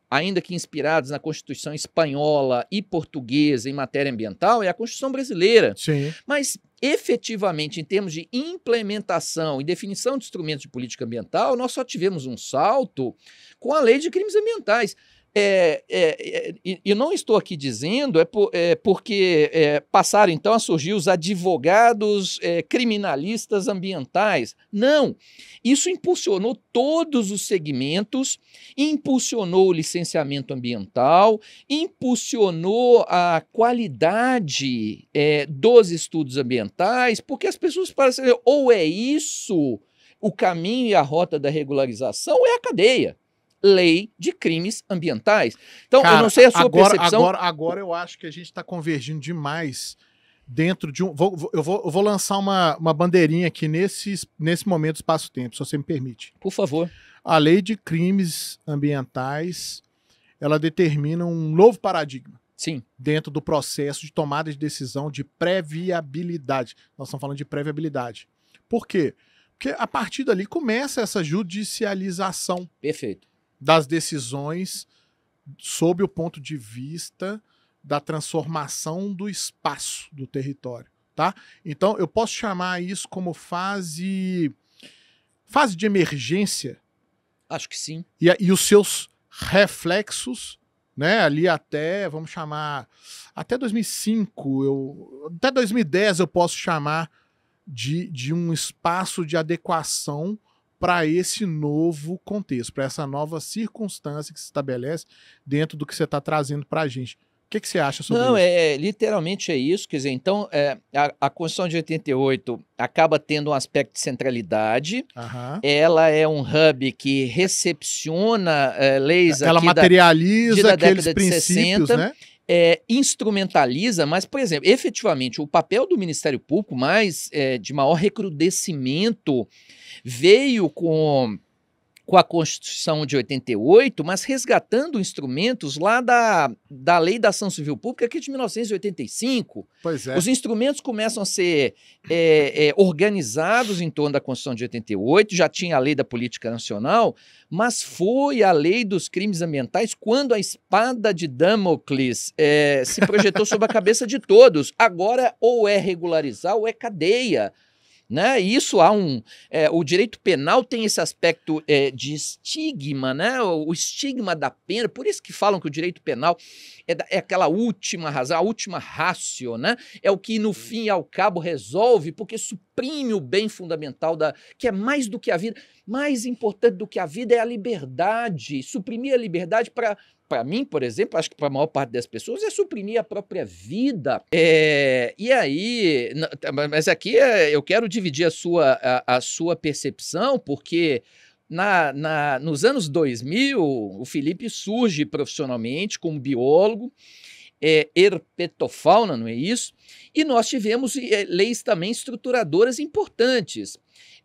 ainda que inspiradas na Constituição espanhola e portuguesa em matéria ambiental, é a Constituição brasileira. Sim. Mas, efetivamente, em termos de implementação e definição de instrumentos de política ambiental, nós só tivemos um salto com a Lei de Crimes Ambientais. E não estou aqui dizendo porque passaram então a surgir os advogados criminalistas ambientais. Não, isso impulsionou todos os segmentos, impulsionou o licenciamento ambiental, impulsionou a qualidade dos estudos ambientais, porque as pessoas parecem, ou é isso o caminho e a rota da regularização, ou é a cadeia. Lei de Crimes Ambientais. Então, cara, eu não sei a sua percepção. Agora eu acho que a gente está convergindo demais dentro de um... Eu vou lançar uma bandeirinha aqui nesse momento espaço-tempo, se você me permite. Por favor. A Lei de Crimes Ambientais, ela determina um novo paradigma. Sim. Dentro do processo de tomada de decisão de pré-viabilidade. Nós estamos falando de pré-viabilidade. Por quê? Porque a partir dali começa essa judicialização. Perfeito. Das decisões sob o ponto de vista da transformação do espaço do território, tá? Então, eu posso chamar isso como fase de emergência. Acho que sim. E os seus reflexos, né? Ali até, vamos chamar, até 2005, até 2010 eu posso chamar de um espaço de adequação para esse novo contexto, para essa nova circunstância que se estabelece dentro do que você está trazendo para a gente. O que você acha sobre isso? Não, literalmente é isso. Quer dizer, então, a Constituição de 88 acaba tendo um aspecto de centralidade. Uhum. Ela é um hub que recepciona leis ela aqui materializa da aqueles década princípios, de 60, né? Instrumentaliza, mas, por exemplo, efetivamente, o papel do Ministério Público de maior recrudescimento veio com com a Constituição de 88, mas resgatando instrumentos lá da Lei da Ação Civil Pública, que é de 1985. Pois é. Os instrumentos começam a ser organizados em torno da Constituição de 88, já tinha a Lei da Política Nacional, mas foi a Lei dos Crimes Ambientais quando a espada de Damocles se projetou sobre a cabeça de todos. Agora, ou é regularizar ou é cadeia. Né? E isso o direito penal tem esse aspecto de estigma, né? O estigma da pena, por isso que falam que o direito penal é aquela última razão, a última ratio, né? É o que no fim e ao cabo resolve, porque suprime o bem fundamental que é mais do que a vida, mais importante do que a vida é a liberdade, suprimir a liberdade para mim, por exemplo, acho que para a maior parte das pessoas, é suprimir a própria vida. E aí, mas aqui eu quero dividir a sua percepção, porque nos anos 2000, o Felipe surge profissionalmente como biólogo, herpetofauna, não é isso? E nós tivemos leis também estruturadoras importantes.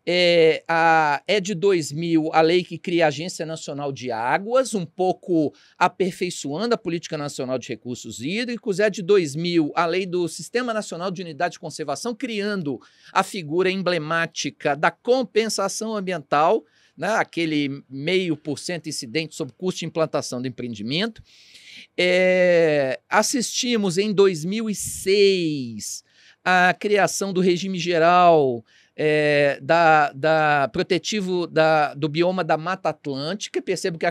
É de 2000 a lei que cria a Agência Nacional de Águas, um pouco aperfeiçoando a Política Nacional de Recursos Hídricos. É de 2000 a lei do Sistema Nacional de Unidade de Conservação, criando a figura emblemática da compensação ambiental, né, aquele 0,5% incidente sobre custo de implantação do empreendimento. Assistimos em 2006 a criação do regime geral protetivo do bioma da Mata Atlântica. Percebo que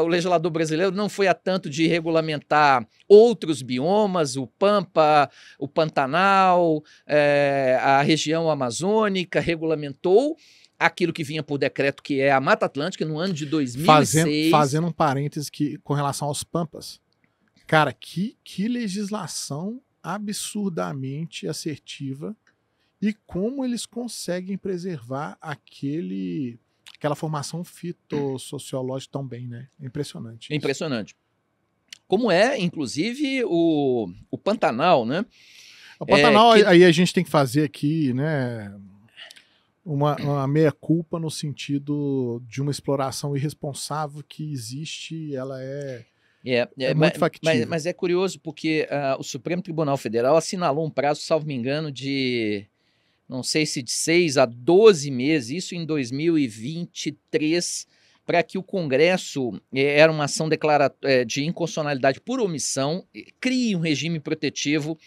o legislador brasileiro não foi a tanto de regulamentar outros biomas, o Pampa, o Pantanal, a região amazônica, regulamentou aquilo que vinha por decreto, que é a Mata Atlântica, no ano de 2006. Fazendo um parêntese com relação aos Pampas. Cara, que legislação absurdamente assertiva. E como eles conseguem preservar aquela formação fitossociológica tão bem, né? Impressionante. Isso. Impressionante. Como inclusive, o Pantanal, né? O Pantanal, aí a gente tem que fazer aqui, né? Uma meia-culpa no sentido de uma exploração irresponsável que existe, ela é muito factível. Mas é curioso porque o Supremo Tribunal Federal assinalou um prazo, salvo me engano, de... não sei se de 6 a 12 meses, isso em 2023, para que o Congresso, era uma ação de inconstitucionalidade por omissão, crie um regime protetivo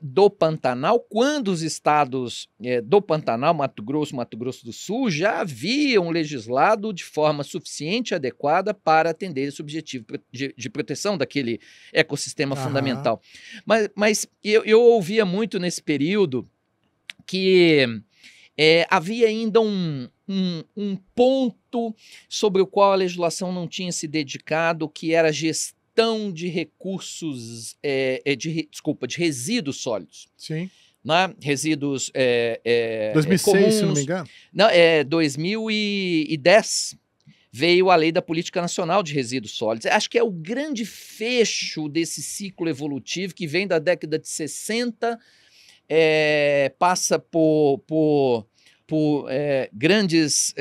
do Pantanal, quando os estados do Pantanal, Mato Grosso do Sul, já haviam legislado de forma suficiente e adequada para atender esse objetivo de proteção daquele ecossistema fundamental. Mas eu ouvia muito nesse período que havia ainda um ponto sobre o qual a legislação não tinha se dedicado, que era a gestão de recursos, de resíduos sólidos. Sim. Né? Resíduos 2006, comuns. Se não me engano. Não, 2010 veio a Lei da Política Nacional de Resíduos Sólidos. Acho que é o grande fecho desse ciclo evolutivo que vem da década de 60, passa por grandes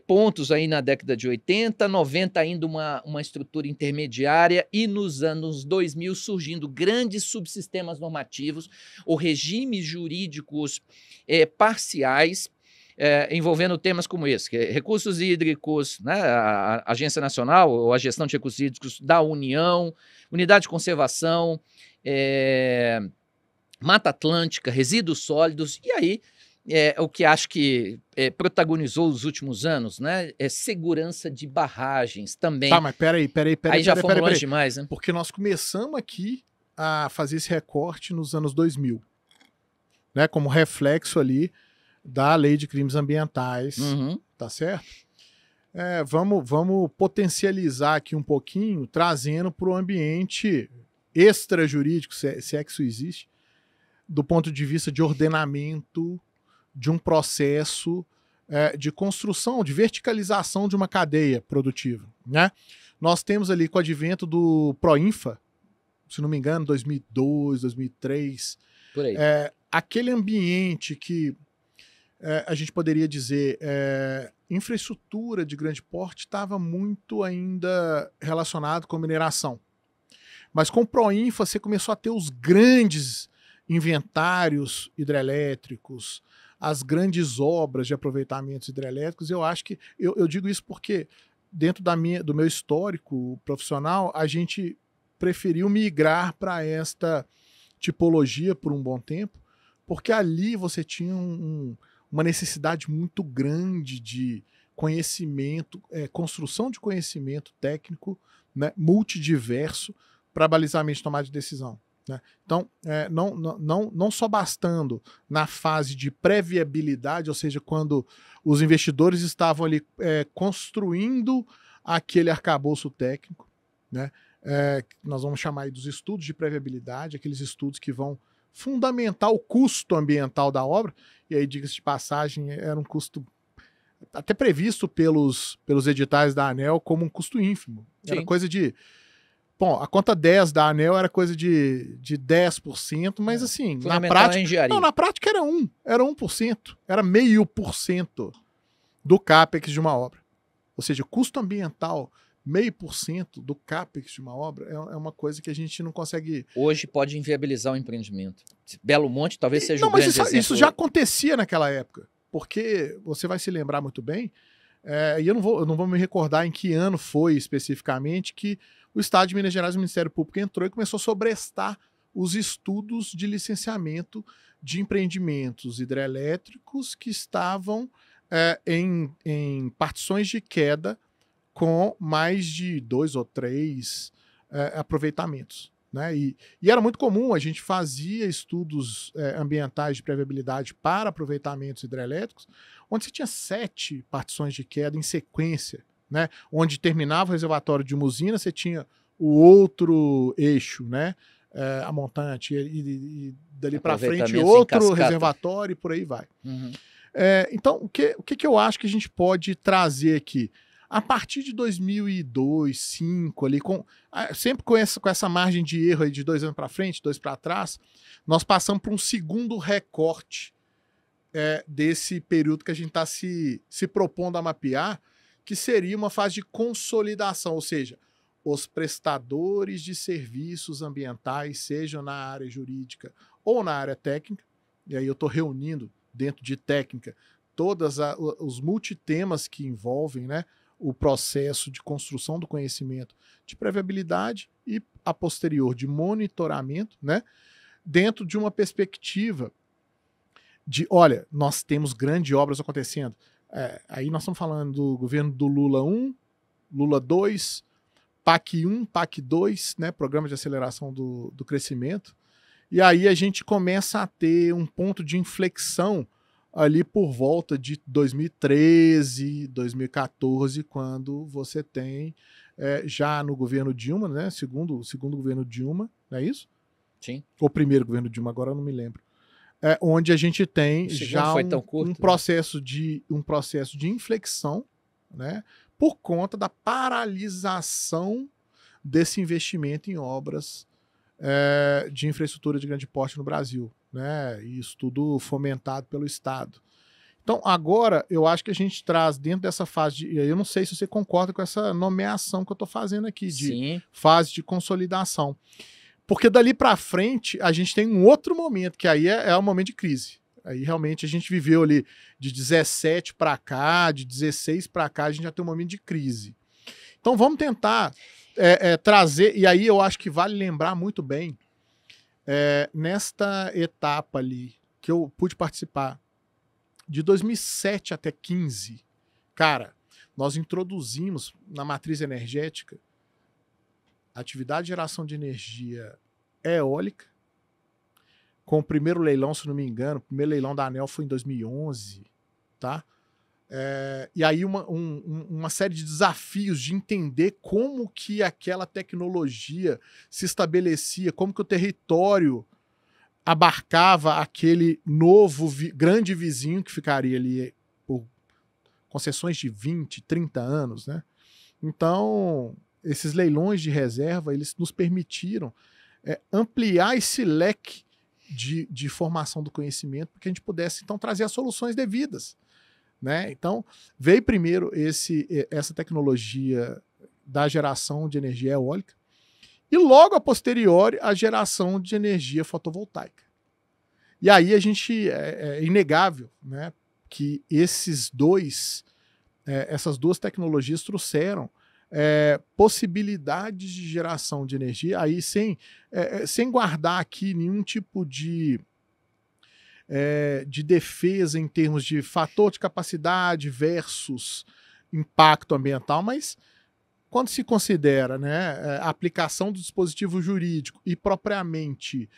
pontos aí na década de 80, 90 ainda uma estrutura intermediária, e nos anos 2000 surgindo grandes subsistemas normativos ou regimes jurídicos parciais, envolvendo temas como esse, que é recursos hídricos, né, a Agência Nacional ou a Gestão de Recursos Hídricos da União, Unidade de Conservação, Mata Atlântica, resíduos sólidos, e aí o que acho que protagonizou os últimos anos, né? É segurança de barragens também. Tá, mas peraí. Aí já fomos longe demais, né? Porque nós começamos aqui a fazer esse recorte nos anos 2000, né? Como reflexo ali da Lei de Crimes Ambientais, tá certo? Vamos potencializar aqui um pouquinho, trazendo para o ambiente extrajurídico, se é que isso existe, do ponto de vista de ordenamento de um processo de construção, de verticalização de uma cadeia produtiva, né? Nós temos ali com o advento do Proinfa, se não me engano, 2002, 2003, por aí. Aquele ambiente que a gente poderia dizer, infraestrutura de grande porte estava muito ainda relacionado com mineração. Mas com o Proinfa você começou a ter os grandes inventários hidrelétricos, as grandes obras de aproveitamentos hidrelétricos. Eu acho que, eu digo isso porque dentro do meu histórico profissional, a gente preferiu migrar para esta tipologia por um bom tempo, porque ali você tinha uma necessidade muito grande de conhecimento, construção de conhecimento técnico, né, multidiverso, para balizamento de tomada de decisão. Né? Então, não só bastando na fase de pré-viabilidade, ou seja, quando os investidores estavam ali construindo aquele arcabouço técnico, né? Nós vamos chamar aí dos estudos de pré-viabilidade, aqueles estudos que vão fundamentar o custo ambiental da obra, e aí, diga-se de passagem, era um custo até previsto pelos editais da ANEEL como um custo ínfimo. Era coisa de... Bom, a conta 10 da ANEEL era coisa de 10%, mas assim, na prática... Não, na prática era 1%, era 0,5% do CAPEX de uma obra. Ou seja, o custo ambiental, 0,5% do CAPEX de uma obra, é uma coisa que a gente não consegue... Hoje pode inviabilizar o empreendimento. Belo Monte talvez seja o grande exemplo. Mas isso já acontecia naquela época, porque você vai se lembrar muito bem, e eu não vou me recordar em que ano foi especificamente que o Estado de Minas Gerais, o Ministério Público entrou e começou a sobrestar os estudos de licenciamento de empreendimentos hidrelétricos que estavam em partições de queda com mais de 2 ou 3 aproveitamentos. Né? E era muito comum, a gente fazia estudos ambientais de pré-viabilidade para aproveitamentos hidrelétricos, onde você tinha 7 partições de queda em sequência, né? Onde terminava o reservatório de uma usina, você tinha o outro eixo, né? A montante, e dali para frente outro reservatório e por aí vai. Uhum. Então, o que eu acho que a gente pode trazer aqui? A partir de 2002, 2005, ali, sempre com essa margem de erro aí de 2 anos para frente, 2 para trás, nós passamos por um segundo recorte desse período que a gente está se propondo a mapear, que seria uma fase de consolidação, ou seja, os prestadores de serviços ambientais, sejam na área jurídica ou na área técnica, e aí eu estou reunindo dentro de técnica todos os multitemas que envolvem, né, o processo de construção do conhecimento de pré-viabilidade e, a posterior, de monitoramento, né, dentro de uma perspectiva de, olha, nós temos grandes obras acontecendo. Aí nós estamos falando do governo do Lula 1, Lula 2, PAC 1, PAC 2, né, Programa de Aceleração do Crescimento, e aí a gente começa a ter um ponto de inflexão ali por volta de 2013, 2014, quando você tem já no governo Dilma, né, segundo governo Dilma, não é isso? Sim. Ou primeiro governo Dilma, agora eu não me lembro. Onde a gente tem já um processo de inflexão, né, por conta da paralisação desse investimento em obras de infraestrutura de grande porte no Brasil, né, e isso tudo fomentado pelo Estado. Então, agora, eu acho que a gente traz dentro dessa fase de... Eu não sei se você concorda com essa nomeação que eu estou fazendo aqui, de Sim. fase de consolidação. Porque dali para frente, a gente tem um outro momento, que aí é um momento de crise. Aí realmente a gente viveu ali de 17 para cá, de 16 para cá, a gente já tem um momento de crise. Então vamos tentar trazer, e aí eu acho que vale lembrar muito bem, nesta etapa ali, que eu pude participar, de 2007 até 2015, cara, nós introduzimos na matriz energética atividade de geração de energia eólica, com o primeiro leilão, se não me engano, o primeiro leilão da ANEEL foi em 2011, tá? E aí uma série de desafios de entender como que aquela tecnologia se estabelecia, como que o território abarcava aquele novo grande vizinho que ficaria ali por concessões de 20, 30 anos, né? Então, esses leilões de reserva, eles nos permitiram ampliar esse leque de formação do conhecimento para que a gente pudesse, então, trazer as soluções devidas, né? Então, veio primeiro essa tecnologia da geração de energia eólica e logo a posteriori a geração de energia fotovoltaica. E aí a gente é inegável, né, que essas duas tecnologias trouxeram possibilidades de geração de energia, aí sem guardar aqui nenhum tipo de defesa em termos de fator de capacidade versus impacto ambiental, mas quando se considera, né, a aplicação do dispositivo jurídico e propriamente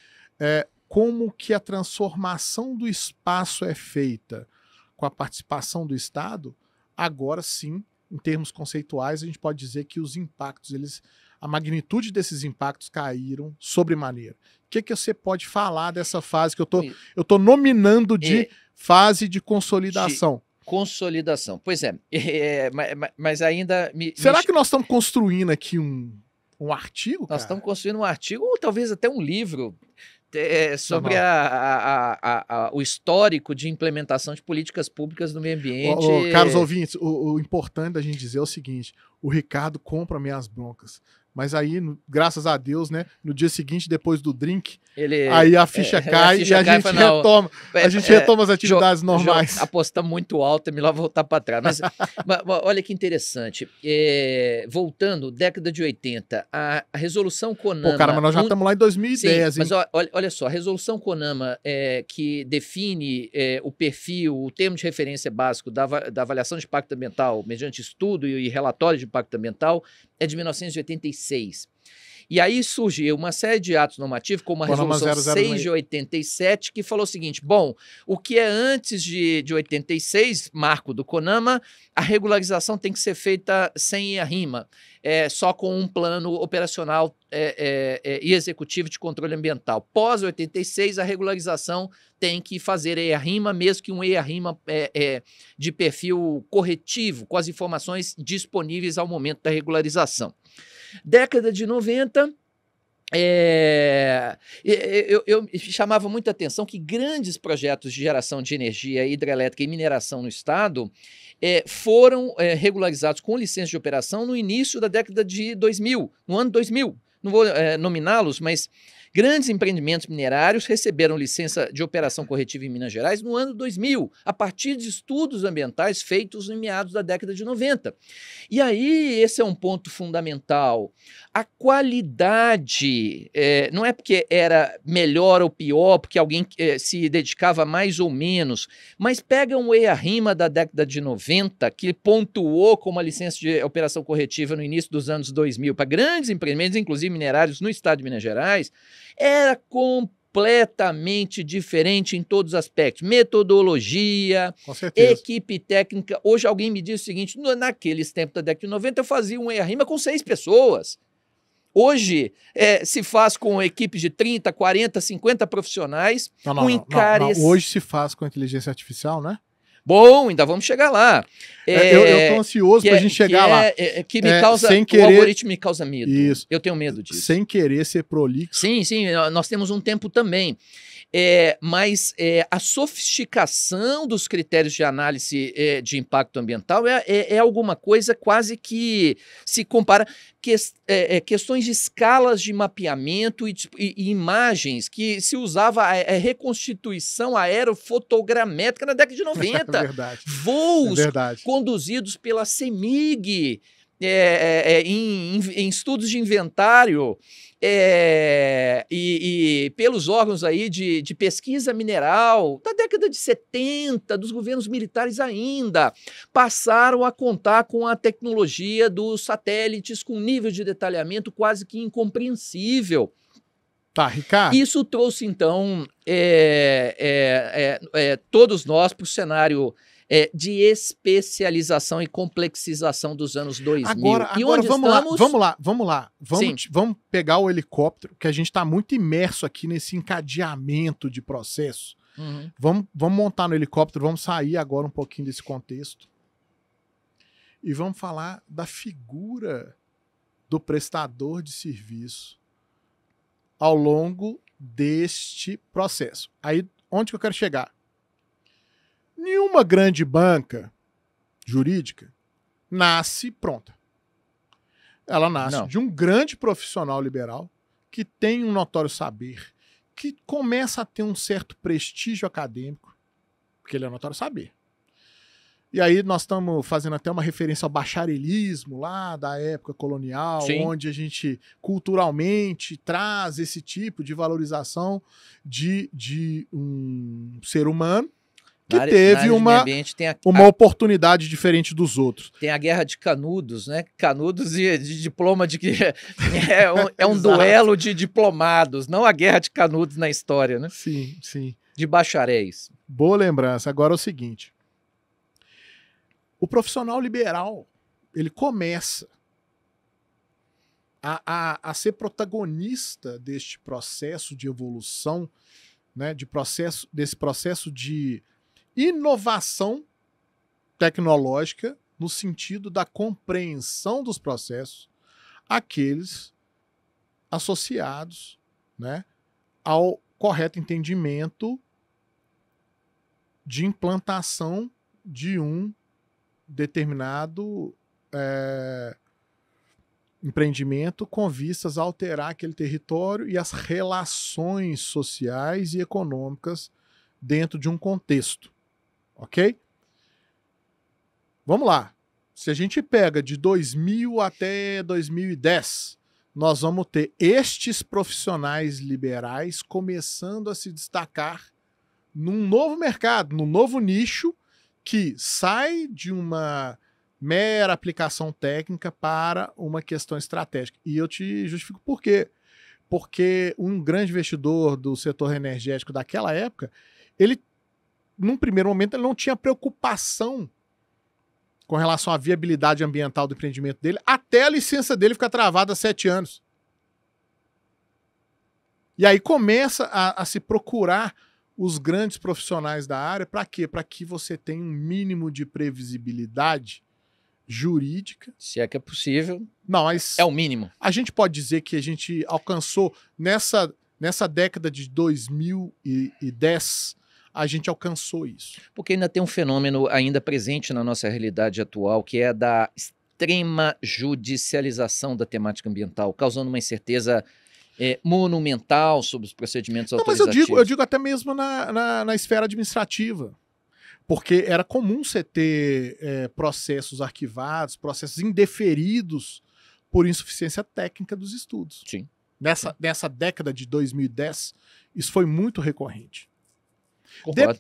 como que a transformação do espaço é feita com a participação do Estado, agora sim, em termos conceituais, a gente pode dizer que os impactos, a magnitude desses impactos caíram sobremaneira. O que você pode falar dessa fase que eu tô nominando de fase de consolidação? Consolidação. Pois mas ainda... Será que nós estamos construindo aqui um artigo, Nós estamos construindo um artigo ou talvez até um livro sobre o histórico de implementação de políticas públicas no meio ambiente. Caros ouvintes, o importante da gente dizer é o seguinte: o Ricardo compra minhas broncas, mas aí, graças a Deus, né, no dia seguinte, depois do drink, aí a ficha cai e a gente retoma as atividades normais. Aposta muito alta, é melhor voltar para trás. Mas olha que interessante. Voltando, década de 80, a resolução CONAMA... Pô, cara, mas nós já estamos lá em 2010, sim, mas olha só, a resolução CONAMA que define o perfil, o termo de referência básico da avaliação de impacto ambiental mediante estudo e relatório de impacto ambiental é de 1986. E aí surgiu uma série de atos normativos, como a Resolução 6 de 87, que falou o seguinte: bom, o que é antes de 86, marco do CONAMA, a regularização tem que ser feita sem a rima, só com um plano operacional e executivo de controle ambiental. Pós 86, a regularização tem que fazer EIA-RIMA, mesmo que um EIA-RIMA de perfil corretivo, com as informações disponíveis ao momento da regularização. Década de 90, eu chamava muita atenção que grandes projetos de geração de energia hidrelétrica e mineração no estado foram regularizados com licença de operação no início da década de 2000, no ano 2000. Não vou nominá-los, mas grandes empreendimentos minerários receberam licença de operação corretiva em Minas Gerais no ano 2000, a partir de estudos ambientais feitos em meados da década de 90. E aí, esse é um ponto fundamental. A qualidade, não é porque era melhor ou pior, porque alguém se dedicava mais ou menos, mas pega um EIA-RIMA da década de 90, que pontuou com uma licença de operação corretiva no início dos anos 2000 para grandes empreendimentos, inclusive minerários, no estado de Minas Gerais, era completamente diferente em todos os aspectos. Metodologia, equipe técnica. Hoje alguém me disse o seguinte: naqueles tempos da década de 90 eu fazia um EIA-RIMA com 6 pessoas. Hoje se faz com equipes de 30, 40, 50 profissionais. Não. Hoje se faz com inteligência artificial, né? Bom, ainda vamos chegar lá. Eu estou ansioso para a gente chegar lá. Que me causa, sem querer, o algoritmo me causa medo. Isso. Eu tenho medo disso. Sem querer ser prolixo. Sim, nós temos um tempo também. Mas a sofisticação dos critérios de análise de impacto ambiental é alguma coisa quase que se compara questões de escalas de mapeamento e imagens que se usava a reconstituição aerofotogramétrica na década de 90. Verdade. Voos conduzidos pela CEMIG em estudos de inventário e pelos órgãos aí de pesquisa mineral da década de 70, dos governos militares ainda, passaram a contar com a tecnologia dos satélites com nível de detalhamento quase que incompreensível. Tá, Ricardo. Isso trouxe, então, todos nós para o cenário de especialização e complexização dos anos 2000. Agora vamos lá. Vamos pegar o helicóptero, que a gente está muito imerso aqui nesse encadeamento de processo. Uhum. Vamos montar no helicóptero, vamos sair agora um pouquinho desse contexto e vamos falar da figura do prestador de serviço ao longo deste processo. Aí, onde que eu quero chegar? Nenhuma grande banca jurídica nasce pronta. Ela nasce de um grande profissional liberal que tem um notório saber, que começa a ter um certo prestígio acadêmico, porque ele é notório saber. E aí nós estamos fazendo até uma referência ao bacharelismo lá da época colonial, Sim. onde a gente culturalmente traz esse tipo de valorização de um ser humano que teve uma oportunidade diferente dos outros. Tem a guerra de canudos, né? Canudos de diploma de que é um duelo de diplomados, não a guerra de canudos na história, né? Sim, sim. De bacharéis. Boa lembrança. Agora é o seguinte. O profissional liberal, ele começa a ser protagonista deste processo de evolução, né? Desse processo de inovação tecnológica no sentido da compreensão dos processos, aqueles associados, né, ao correto entendimento de implantação de um determinado empreendimento com vistas a alterar aquele território e as relações sociais e econômicas dentro de um contexto. Ok? Vamos lá. Se a gente pega de 2000 até 2010, nós vamos ter estes profissionais liberais começando a se destacar num novo mercado, num novo nicho que sai de uma mera aplicação técnica para uma questão estratégica. E eu te justifico por quê. Porque um grande investidor do setor energético daquela época, ele num primeiro momento, ele não tinha preocupação com relação à viabilidade ambiental do empreendimento dele, até a licença dele ficar travada há 7 anos. E aí começa a se procurar os grandes profissionais da área. Para quê? Para que você tenha um mínimo de previsibilidade jurídica. Se é que é possível. Não, mas é o mínimo. A gente pode dizer que a gente alcançou, nessa década de 2010, a gente alcançou isso. Porque ainda tem um fenômeno ainda presente na nossa realidade atual, que é da extrema judicialização da temática ambiental, causando uma incerteza monumental sobre os procedimentos autorizativos. Mas eu digo até mesmo na esfera administrativa. Porque era comum você ter processos arquivados, processos indeferidos por insuficiência técnica dos estudos. Sim. Nessa década de 2010, isso foi muito recorrente. Concordo.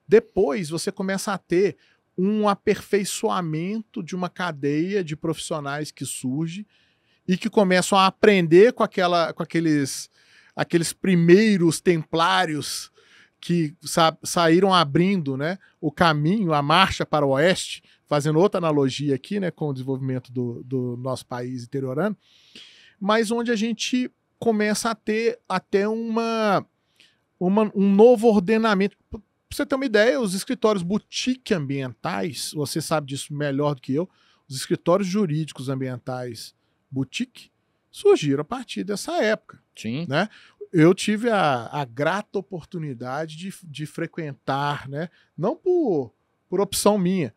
Depois você começa a ter um aperfeiçoamento de uma cadeia de profissionais que surge e que começam a aprender com aqueles primeiros templários que saíram abrindo, né, o caminho, a marcha para o oeste, fazendo outra analogia aqui, né, com o desenvolvimento do nosso país interiorano, mas onde a gente começa a ter até um novo ordenamento. Pra você ter uma ideia, os escritórios boutique ambientais, você sabe disso melhor do que eu, os escritórios jurídicos ambientais boutique surgiram a partir dessa época. Sim. Né? Eu tive a grata oportunidade de frequentar, né, não por opção minha,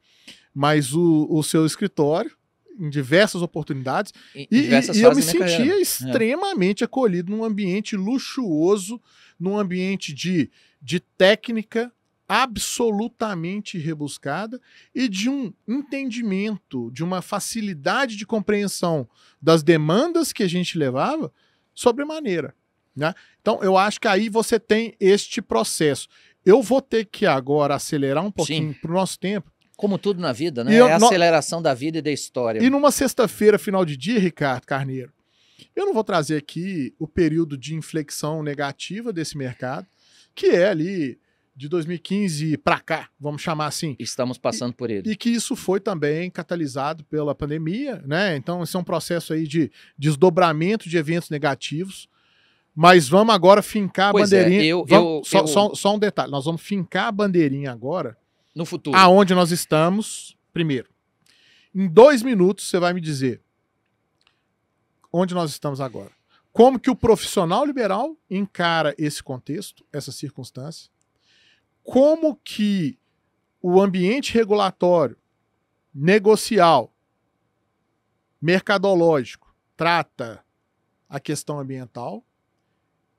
mas o seu escritório em diversas oportunidades, e eu me sentia extremamente acolhido num ambiente luxuoso, num ambiente de técnica absolutamente rebuscada e de um entendimento, de uma facilidade de compreensão das demandas que a gente levava sobremaneira. Né? Então, eu acho que aí você tem este processo. Eu vou ter que agora acelerar um pouquinho para o nosso tempo. Como tudo na vida, né? É a aceleração da vida e da história. E numa sexta-feira, final de dia, Ricardo Carneiro, eu não vou trazer aqui o período de inflexão negativa desse mercado, que é ali de 2015 para cá, vamos chamar assim. Estamos passando por ele. E que isso foi também catalisado pela pandemia, né? Então, esse é um processo aí de desdobramento de eventos negativos. Mas vamos agora fincar a bandeirinha. Só um detalhe, nós vamos fincar a bandeirinha agora. No futuro. Aonde nós estamos, primeiro. Em 2 minutos você vai me dizer onde nós estamos agora. como que o profissional liberal encara esse contexto, essa circunstância, como que o ambiente regulatório, negocial, mercadológico trata a questão ambiental.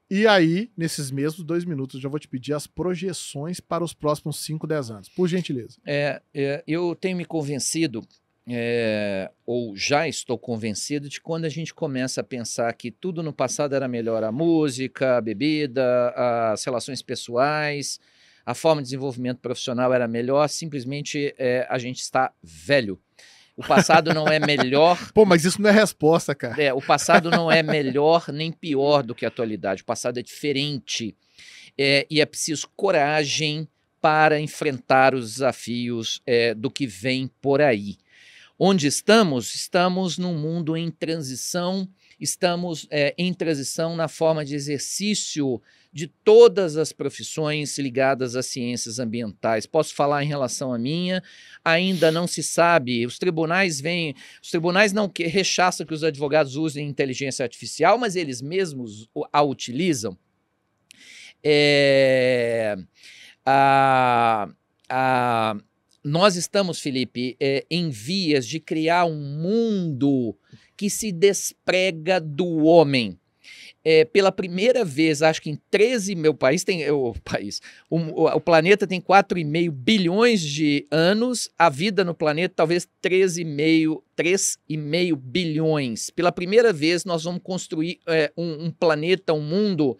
E aí, nesses mesmos 2 minutos, eu já vou te pedir as projeções para os próximos 5, 10 anos, por gentileza. Eu tenho me convencido, ou já estou convencido, de quando a gente começa a pensar que tudo no passado era melhor, a música, a bebida, as relações pessoais, a forma de desenvolvimento profissional era melhor, simplesmente a gente está velho. O passado não é melhor. Pô, mas isso não é resposta, cara. O passado não é melhor nem pior do que a atualidade. O passado é diferente. E é preciso coragem para enfrentar os desafios do que vem por aí. Onde estamos? Estamos num mundo em transição, estamos em transição na forma de exercício de todas as profissões ligadas às ciências ambientais. Posso falar em relação à minha, ainda não se sabe, os tribunais não rechaçam que os advogados usem inteligência artificial, mas eles mesmos a utilizam. Nós estamos, Felipe, em vias de criar um mundo que se desprega do homem. Pela primeira vez, acho que em 13 mil países, o planeta tem 4,5 bilhões de anos, a vida no planeta talvez 3,5 bilhões. Pela primeira vez, nós vamos construir um planeta, um mundo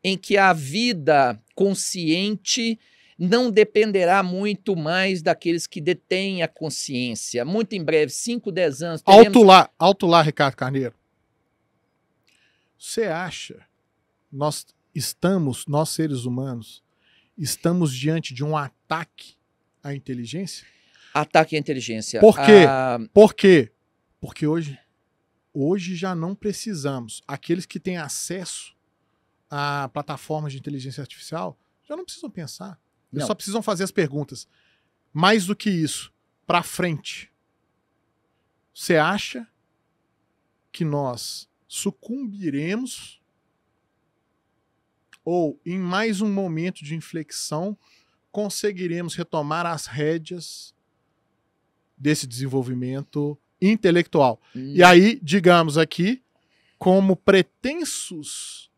em que a vida consciente não dependerá muito mais daqueles que detêm a consciência. Muito em breve, 5, 10 anos... Alto lá, Ricardo Carneiro. Você acha, nós seres humanos, estamos diante de um ataque à inteligência? Ataque à inteligência. Por quê? Por quê? Porque hoje já não precisamos. Aqueles que têm acesso a plataformas de inteligência artificial já não precisam pensar. Eles só precisam fazer as perguntas. Mais do que isso, para frente, você acha que nós sucumbiremos ou em mais um momento de inflexão conseguiremos retomar as rédeas desse desenvolvimento intelectual? E aí, digamos aqui, como pretensos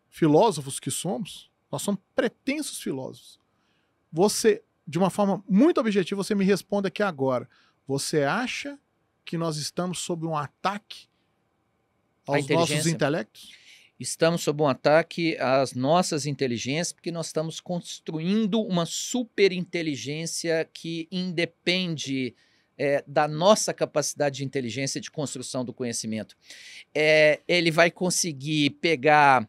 filósofos que somos, nós somos pretensos filósofos. Você, de uma forma muito objetiva, você me responde aqui agora. Você acha que nós estamos sob um ataque aos nossos intelectos? Estamos sob um ataque às nossas inteligências, porque nós estamos construindo uma superinteligência que independe da nossa capacidade de inteligência de construção do conhecimento. Ele vai conseguir pegar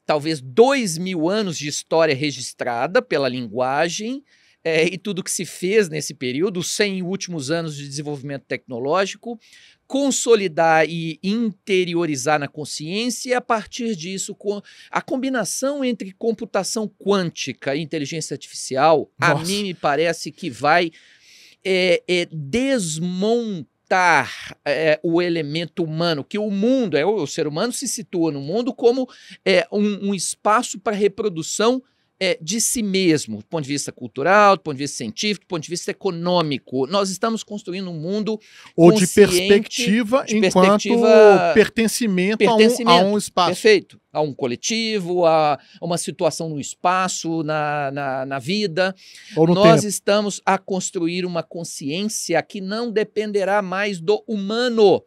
talvez 2.000 anos de história registrada pela linguagem, e tudo que se fez nesse período, os 100 últimos anos de desenvolvimento tecnológico, consolidar e interiorizar na consciência, e a partir disso, com a combinação entre computação quântica e inteligência artificial, a mim me parece que vai desmontar o elemento humano, que o mundo, o ser humano se situa no mundo como um espaço para reprodução de si mesmo, do ponto de vista cultural, do ponto de vista científico, do ponto de vista econômico. Nós estamos construindo um mundo ou de perspectiva enquanto pertencimento a um espaço. Perfeito. A um coletivo, a uma situação no espaço, na vida. Ou no Nós tempo. estamos a construir uma consciência que não dependerá mais do humano.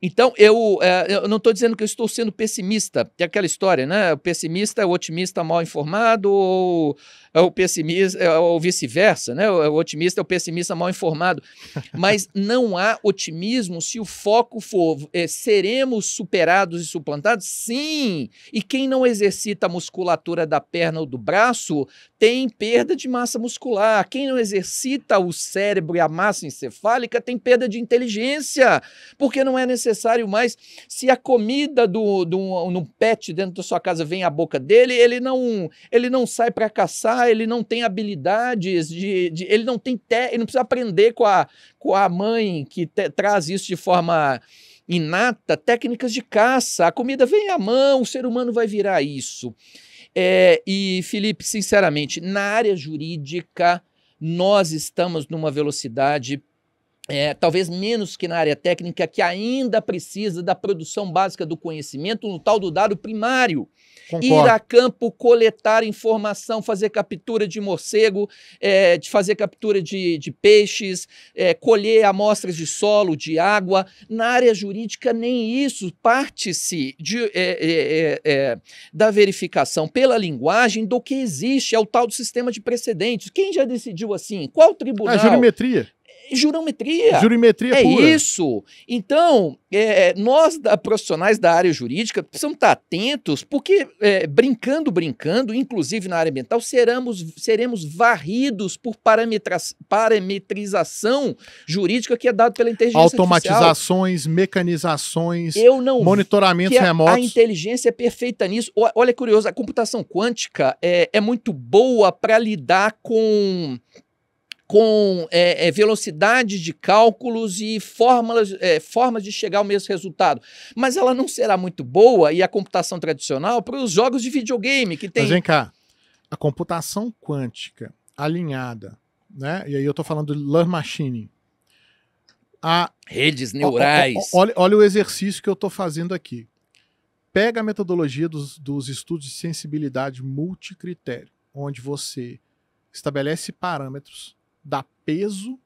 Então, eu não estou dizendo que eu estou sendo pessimista, é aquela história, né? O pessimista é o otimista mal informado, ou o pessimista, ou vice-versa, né? O otimista é o pessimista mal informado. Mas não há otimismo se o foco for seremos superados e suplantados? Sim! E quem não exercita a musculatura da perna ou do braço tem perda de massa muscular. Quem não exercita o cérebro e a massa encefálica tem perda de inteligência, porque não é necessário mais. Se a comida num pet dentro da sua casa vem à boca dele, ele não sai para caçar, ele não tem habilidades, ele não precisa aprender com a mãe que traz isso de forma inata técnicas de caça. A comida vem à mão, o ser humano vai virar isso. E, Felipe, sinceramente, na área jurídica, nós estamos numa velocidade talvez menos que na área técnica, que ainda precisa da produção básica do conhecimento, no tal do dado primário. Concordo. Ir a campo, coletar informação, fazer captura de morcego, de fazer captura de peixes, colher amostras de solo, de água. Na área jurídica, nem isso. Parte-se da verificação pela linguagem do que existe, é o tal do sistema de precedentes. Quem já decidiu assim? Qual tribunal? A jurimetria. Jurimetria. Jurimetria pura. É isso. Então, nós, profissionais da área jurídica, precisamos estar atentos, porque, brincando, inclusive na área ambiental, seremos varridos por parametrização jurídica que é dado pela inteligência automatizações, artificial. mecanizações, que monitoramentos remotos. A inteligência é perfeita nisso. Olha, curioso, a computação quântica é muito boa para lidar com velocidade de cálculos e formas de chegar ao mesmo resultado. Mas ela não será muito boa, e a computação tradicional, para os jogos de videogame que tem... Mas vem cá, a computação quântica alinhada, né? E aí eu estou falando de learn machining. Redes neurais. Olha o exercício que eu estou fazendo aqui. Pega a metodologia dos estudos de sensibilidade multicritério, onde você estabelece parâmetros, dá peso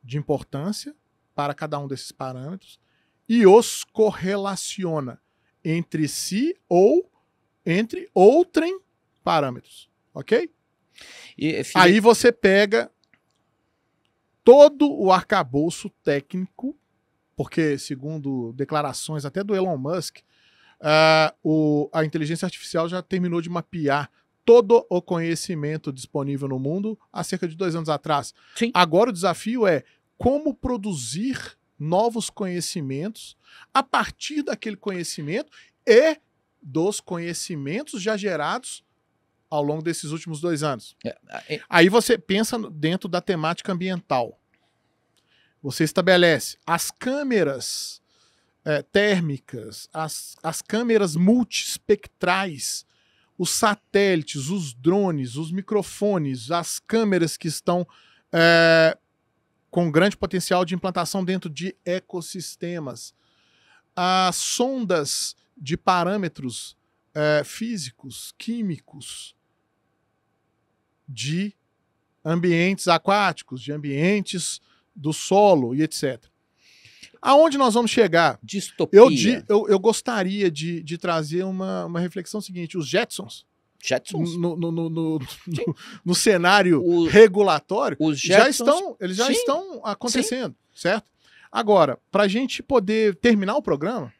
de importância para cada um desses parâmetros e os correlaciona entre si ou entre outrem parâmetros, ok? Aí você pega todo o arcabouço técnico, porque segundo declarações até do Elon Musk, a inteligência artificial já terminou de mapear todo o conhecimento disponível no mundo há cerca de 2 anos atrás. Sim. Agora o desafio é como produzir novos conhecimentos a partir daquele conhecimento e dos conhecimentos já gerados ao longo desses últimos 2 anos. Aí você pensa dentro da temática ambiental. Você estabelece as câmeras térmicas, as câmeras multiespectrais, os satélites, os drones, os microfones, as câmeras que estão com grande potencial de implantação dentro de ecossistemas, as sondas de parâmetros físicos, químicos, de ambientes aquáticos, de ambientes do solo e etc. Aonde nós vamos chegar? Distopia. Eu gostaria de trazer uma reflexão seguinte. Os Jetsons? No cenário regulatório, eles já estão acontecendo, certo? Agora, para a gente poder terminar o programa,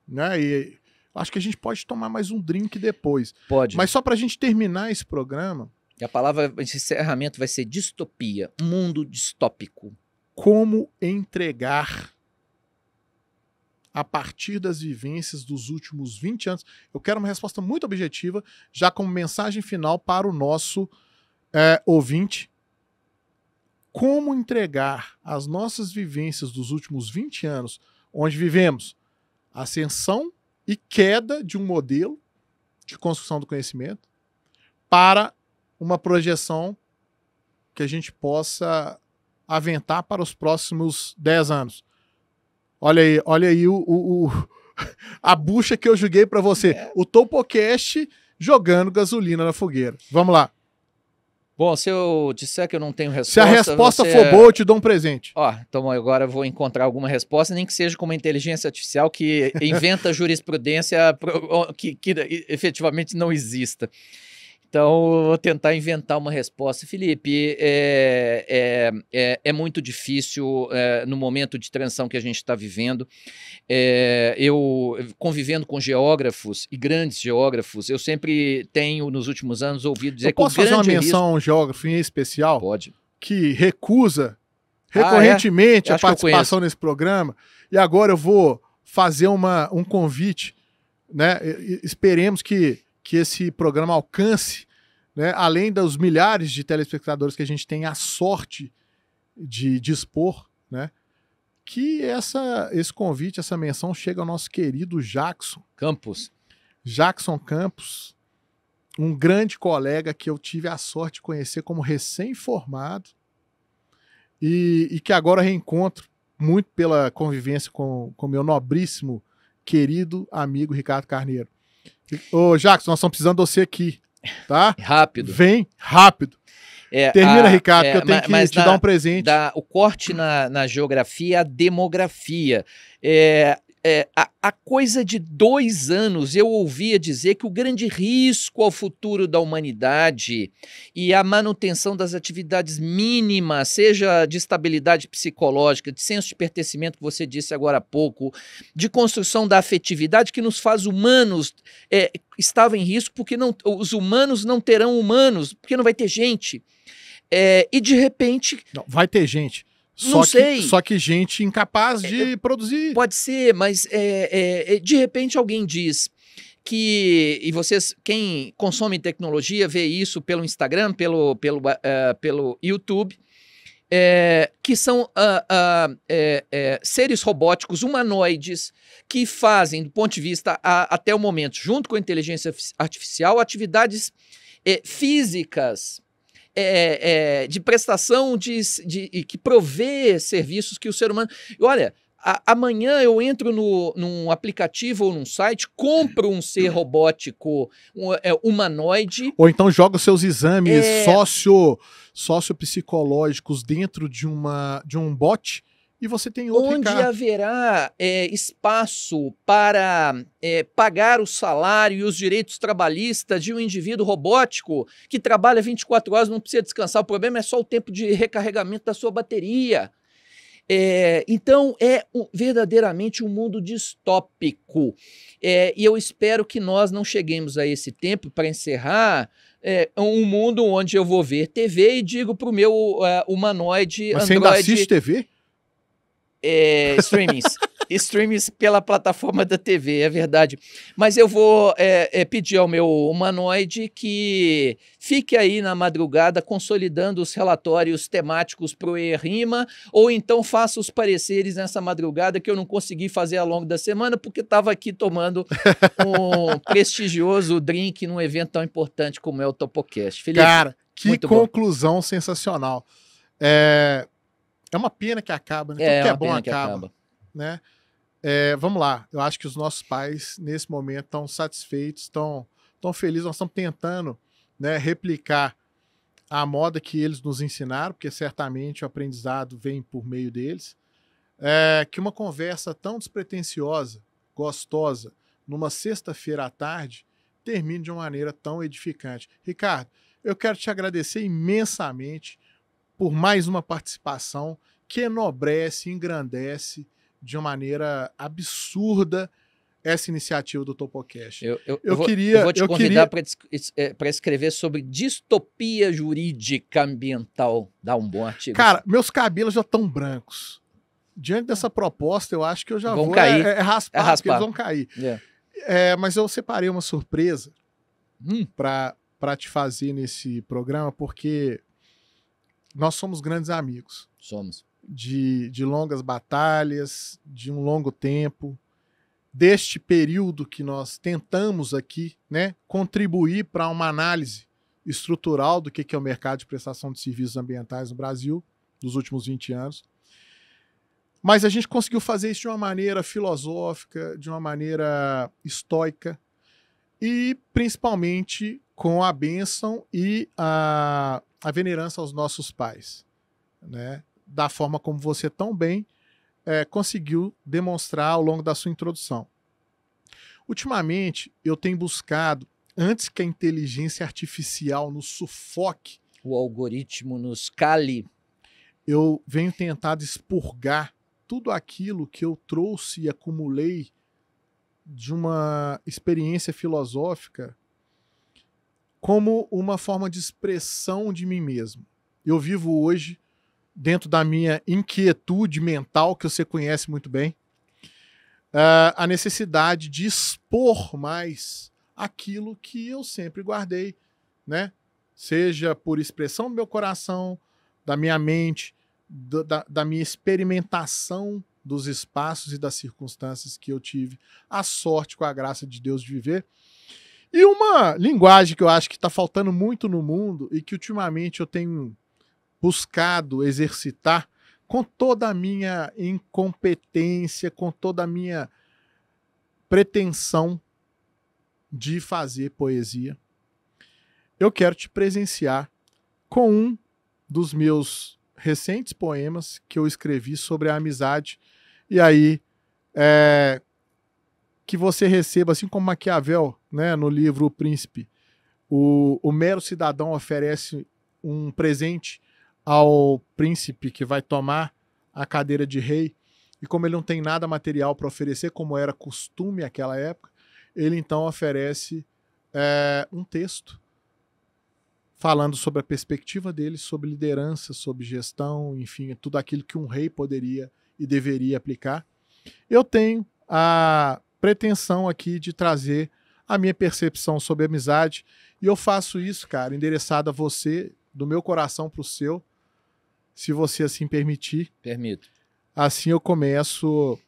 né? E acho que a gente pode tomar mais um drink depois. Pode. Mas só para a gente terminar esse programa... E a palavra de encerramento vai ser distopia, mundo distópico. Como entregar a partir das vivências dos últimos 20 anos? Eu quero uma resposta muito objetiva, já como mensagem final para o nosso ouvinte. Como entregar as nossas vivências dos últimos 20 anos, onde vivemos ascensão e queda de um modelo de construção do conhecimento, para uma projeção que a gente possa aventar para os próximos 10 anos. Olha aí a bucha que eu joguei para você. O Topocast jogando gasolina na fogueira. Vamos lá. Bom, se eu disser que eu não tenho resposta... Se a resposta for boa, eu te dou um presente. Então agora eu vou encontrar alguma resposta, nem que seja com uma inteligência artificial que inventa jurisprudência que efetivamente não exista. Então, eu vou tentar inventar uma resposta. Felipe, é muito difícil no momento de transição que a gente está vivendo. Eu, convivendo com geógrafos e grandes geógrafos, eu sempre tenho, nos últimos anos, ouvido dizer que o grande risco... Posso fazer uma menção a um geógrafo em especial? Pode. Que recusa recorrentemente a participação nesse programa. E agora eu vou fazer um convite, né? Esperemos que esse programa alcance, né, além dos milhares de telespectadores que a gente tem a sorte de dispor, né, que esse convite, essa menção chega ao nosso querido Jackson Campos, um grande colega que eu tive a sorte de conhecer como recém-formado e que agora reencontro muito pela convivência com meu nobríssimo, querido amigo Ricardo Carneiro. Ô, Jackson, nós estamos precisando de você aqui, tá? Rápido. Vem rápido. Termina, Ricardo, que eu tenho que te dar um presente. O corte na geografia, a demografia. Há coisa de 2 anos eu ouvia dizer que o grande risco ao futuro da humanidade e a manutenção das atividades mínimas, seja de estabilidade psicológica, de senso de pertencimento que você disse agora há pouco, de construção da afetividade que nos faz humanos, estava em risco porque os humanos não terão humanos, porque não vai ter gente. E de repente... Não, vai ter gente. Só que gente incapaz de produzir. Pode ser, mas de repente alguém diz que... E vocês, quem consome tecnologia, vê isso pelo Instagram, pelo YouTube, que são seres robóticos humanoides que fazem, do ponto de vista até o momento, junto com a inteligência artificial, atividades físicas, de prestação que provê serviços que o ser humano... Olha, amanhã eu entro num aplicativo ou num site, compro um ser robótico humanoide... Ou então joga os seus exames sociopsicológicos dentro de um bot e você tem outro onde haverá espaço para pagar o salário e os direitos trabalhistas de um indivíduo robótico que trabalha 24 horas, não precisa descansar. O problema é só o tempo de recarregamento da sua bateria. Então, verdadeiramente um mundo distópico. E eu espero que nós não cheguemos a esse tempo para encerrar um mundo onde eu vou ver TV e digo para o meu humanoide Mas Android... você ainda assiste TV? Streamings pela plataforma da TV, é verdade. Mas eu vou pedir ao meu humanoide que fique aí na madrugada consolidando os relatórios temáticos pro ERIMA, ou então faça os pareceres nessa madrugada que eu não consegui fazer ao longo da semana porque estava aqui tomando um prestigioso drink num evento tão importante como é o Topocast. Felipe, cara, que conclusão sensacional. É uma pena que acaba, né? Tudo que é bom acaba. Né? Vamos lá, eu acho que os nossos pais, nesse momento, estão satisfeitos, estão felizes. Nós estamos tentando, né, replicar a moda que eles nos ensinaram, porque certamente o aprendizado vem por meio deles. Que uma conversa tão despretensiosa, gostosa, numa sexta-feira à tarde, termine de uma maneira tão edificante. Ricardo, eu quero te agradecer imensamente por mais uma participação que enobrece, engrandece de uma maneira absurda essa iniciativa do Topocast. Eu vou te convidar para escrever sobre distopia jurídica ambiental. Dá um bom artigo. Cara, meus cabelos já estão brancos. Diante dessa proposta, eu acho que eu já vou cair. Raspar, porque eles vão cair. Mas eu separei uma surpresa para te fazer nesse programa, porque nós somos grandes amigos. Somos. De longas batalhas, de um longo tempo, deste período que nós tentamos aqui, né, contribuir para uma análise estrutural do que é o mercado de prestação de serviços ambientais no Brasil, dos últimos 20 anos. Mas a gente conseguiu fazer isso de uma maneira filosófica, de uma maneira estoica e principalmente com a bênção e a venerança aos nossos pais, né? Da forma como você tão bem conseguiu demonstrar ao longo da sua introdução. Ultimamente, eu tenho buscado, antes que a inteligência artificial nos sufoque, o algoritmo nos cale, eu venho tentado expurgar tudo aquilo que eu trouxe e acumulei de uma experiência filosófica como uma forma de expressão de mim mesmo. Eu vivo hoje dentro da minha inquietude mental, que você conhece muito bem, a necessidade de expor mais aquilo que eu sempre guardei, né? Seja por expressão do meu coração, da minha mente, da minha experimentação dos espaços e das circunstâncias que eu tive a sorte, com a graça de Deus, de viver. E uma linguagem que eu acho que está faltando muito no mundo e que ultimamente eu tenho buscado exercitar com toda a minha incompetência, com toda a minha pretensão de fazer poesia. Eu quero te presenciar com um dos meus recentes poemas que eu escrevi sobre a amizade. E aí, que você receba, assim como Maquiavel, né, no livro O Príncipe, o mero cidadão oferece um presente ao príncipe que vai tomar a cadeira de rei, e como ele não tem nada material para oferecer, como era costume naquela época, ele então oferece um texto falando sobre a perspectiva dele, sobre liderança, sobre gestão, enfim, tudo aquilo que um rei poderia e deveria aplicar. Eu tenho a pretensão aqui de trazer a minha percepção sobre amizade, e eu faço isso, cara, endereçado a você, do meu coração para o seu, se você assim permitir. Permito. Assim eu começo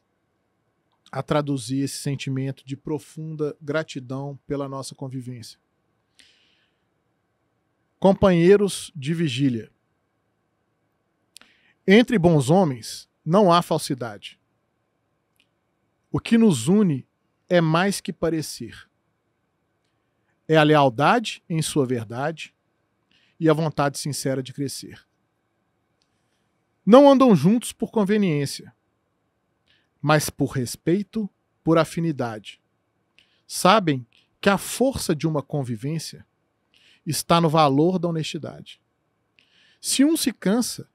a traduzir esse sentimento de profunda gratidão pela nossa convivência. Companheiros de vigília. Entre bons homens não há falsidade. O que nos une é mais que parecer. É a lealdade em sua verdade e a vontade sincera de crescer. Não andam juntos por conveniência, mas por respeito, por afinidade. Sabem que a força de uma convivência está no valor da honestidade. Se um se cansa,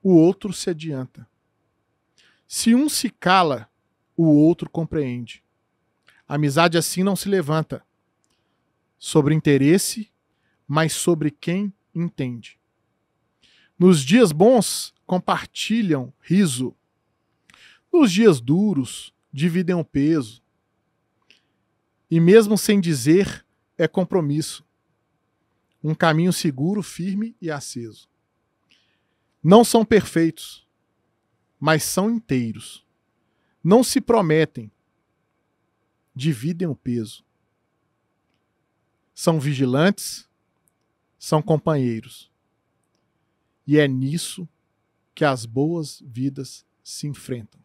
o outro se adianta. Se um se cala, o outro compreende. A amizade assim não se levanta sobre interesse, mas sobre quem entende. Nos dias bons, compartilham riso. Nos dias duros, dividem o peso. E mesmo sem dizer, é compromisso. Um caminho seguro, firme e aceso. Não são perfeitos, mas são inteiros. Não se prometem, dividem o peso. São vigilantes, são companheiros. E é nisso que as boas vidas se enfrentam.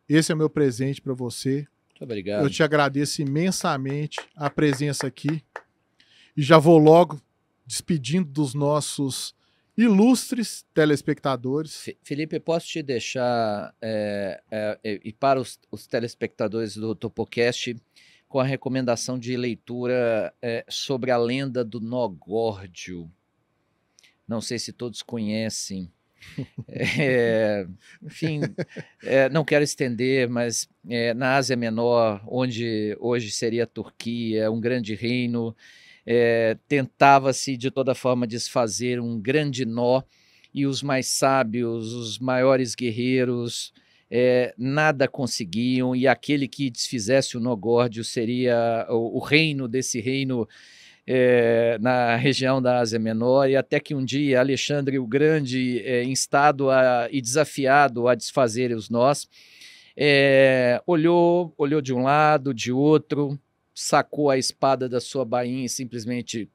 Esse é o meu presente para você. Muito obrigado. Eu te agradeço imensamente a presença aqui. E já vou logo despedindo dos nossos ilustres telespectadores. Felipe, posso te deixar, e para os telespectadores do Topocast, com a recomendação de leitura sobre a lenda do nó górdio. Não sei se todos conhecem. Enfim, não quero estender, mas na Ásia Menor, onde hoje seria a Turquia, um grande reino, tentava-se de toda forma desfazer um grande nó, e os mais sábios, os maiores guerreiros, nada conseguiam, e aquele que desfizesse o nó górdio seria o reino desse reino na região da Ásia Menor, e até que um dia Alexandre o Grande, instado e desafiado a desfazer os nós, olhou de um lado, de outro, sacou a espada da sua bainha e simplesmente,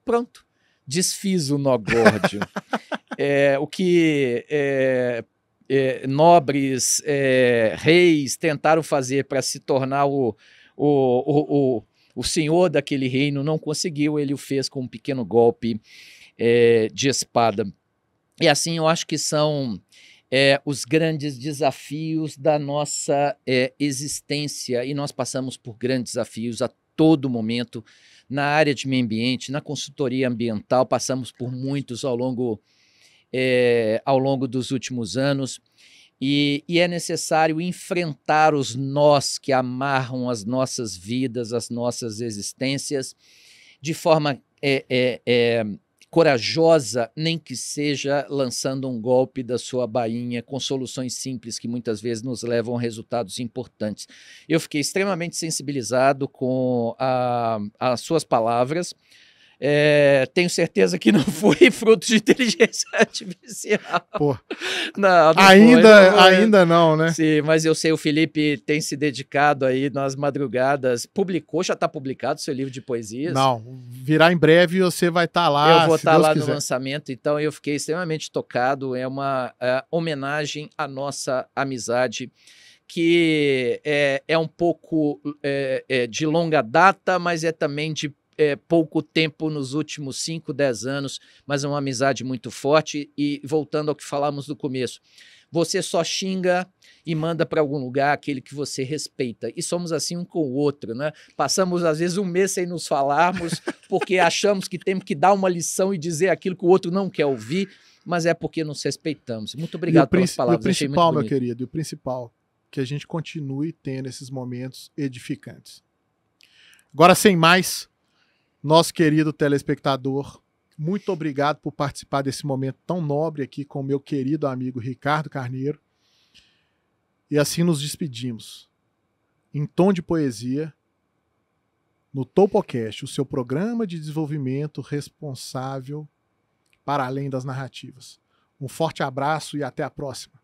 pronto, desfiz o nó górdio. O que nobres reis tentaram fazer para se tornar o senhor daquele reino não conseguiu, ele o fez com um pequeno golpe de espada. E assim eu acho que são os grandes desafios da nossa existência, e nós passamos por grandes desafios a todo momento, na área de meio ambiente, na consultoria ambiental, passamos por muitos ao longo dos últimos anos, e é necessário enfrentar os nós que amarram as nossas vidas, as nossas existências, de forma corajosa, nem que seja lançando um golpe da sua bainha, com soluções simples que muitas vezes nos levam a resultados importantes. Eu fiquei extremamente sensibilizado com as suas palavras, Tenho certeza que não foi fruto de inteligência artificial. Pô, não ainda não, né? Sim, mas eu sei, o Felipe tem se dedicado aí nas madrugadas. Já está publicado seu livro de poesias? Não, virá em breve e você vai estar lá. Eu vou estar lá quiser. no lançamento, então eu fiquei extremamente tocado. É uma homenagem à nossa amizade, que é um pouco de longa data, mas é também de pouco tempo nos últimos 5, 10 anos, mas é uma amizade muito forte. E voltando ao que falamos no começo, você só xinga e manda para algum lugar aquele que você respeita. E somos assim um com o outro, né? Passamos, às vezes, um mês sem nos falarmos, porque achamos que temos que dar uma lição e dizer aquilo que o outro não quer ouvir, mas é porque nos respeitamos. Muito obrigado pelas palavras. E o principal, meu querido, e o principal, que a gente continue tendo esses momentos edificantes. Agora, sem mais, nosso querido telespectador, muito obrigado por participar desse momento tão nobre aqui com o meu querido amigo Ricardo Carneiro. E assim nos despedimos, em tom de poesia, no TopoCast, o seu programa de desenvolvimento responsável para além das narrativas. Um forte abraço e até a próxima.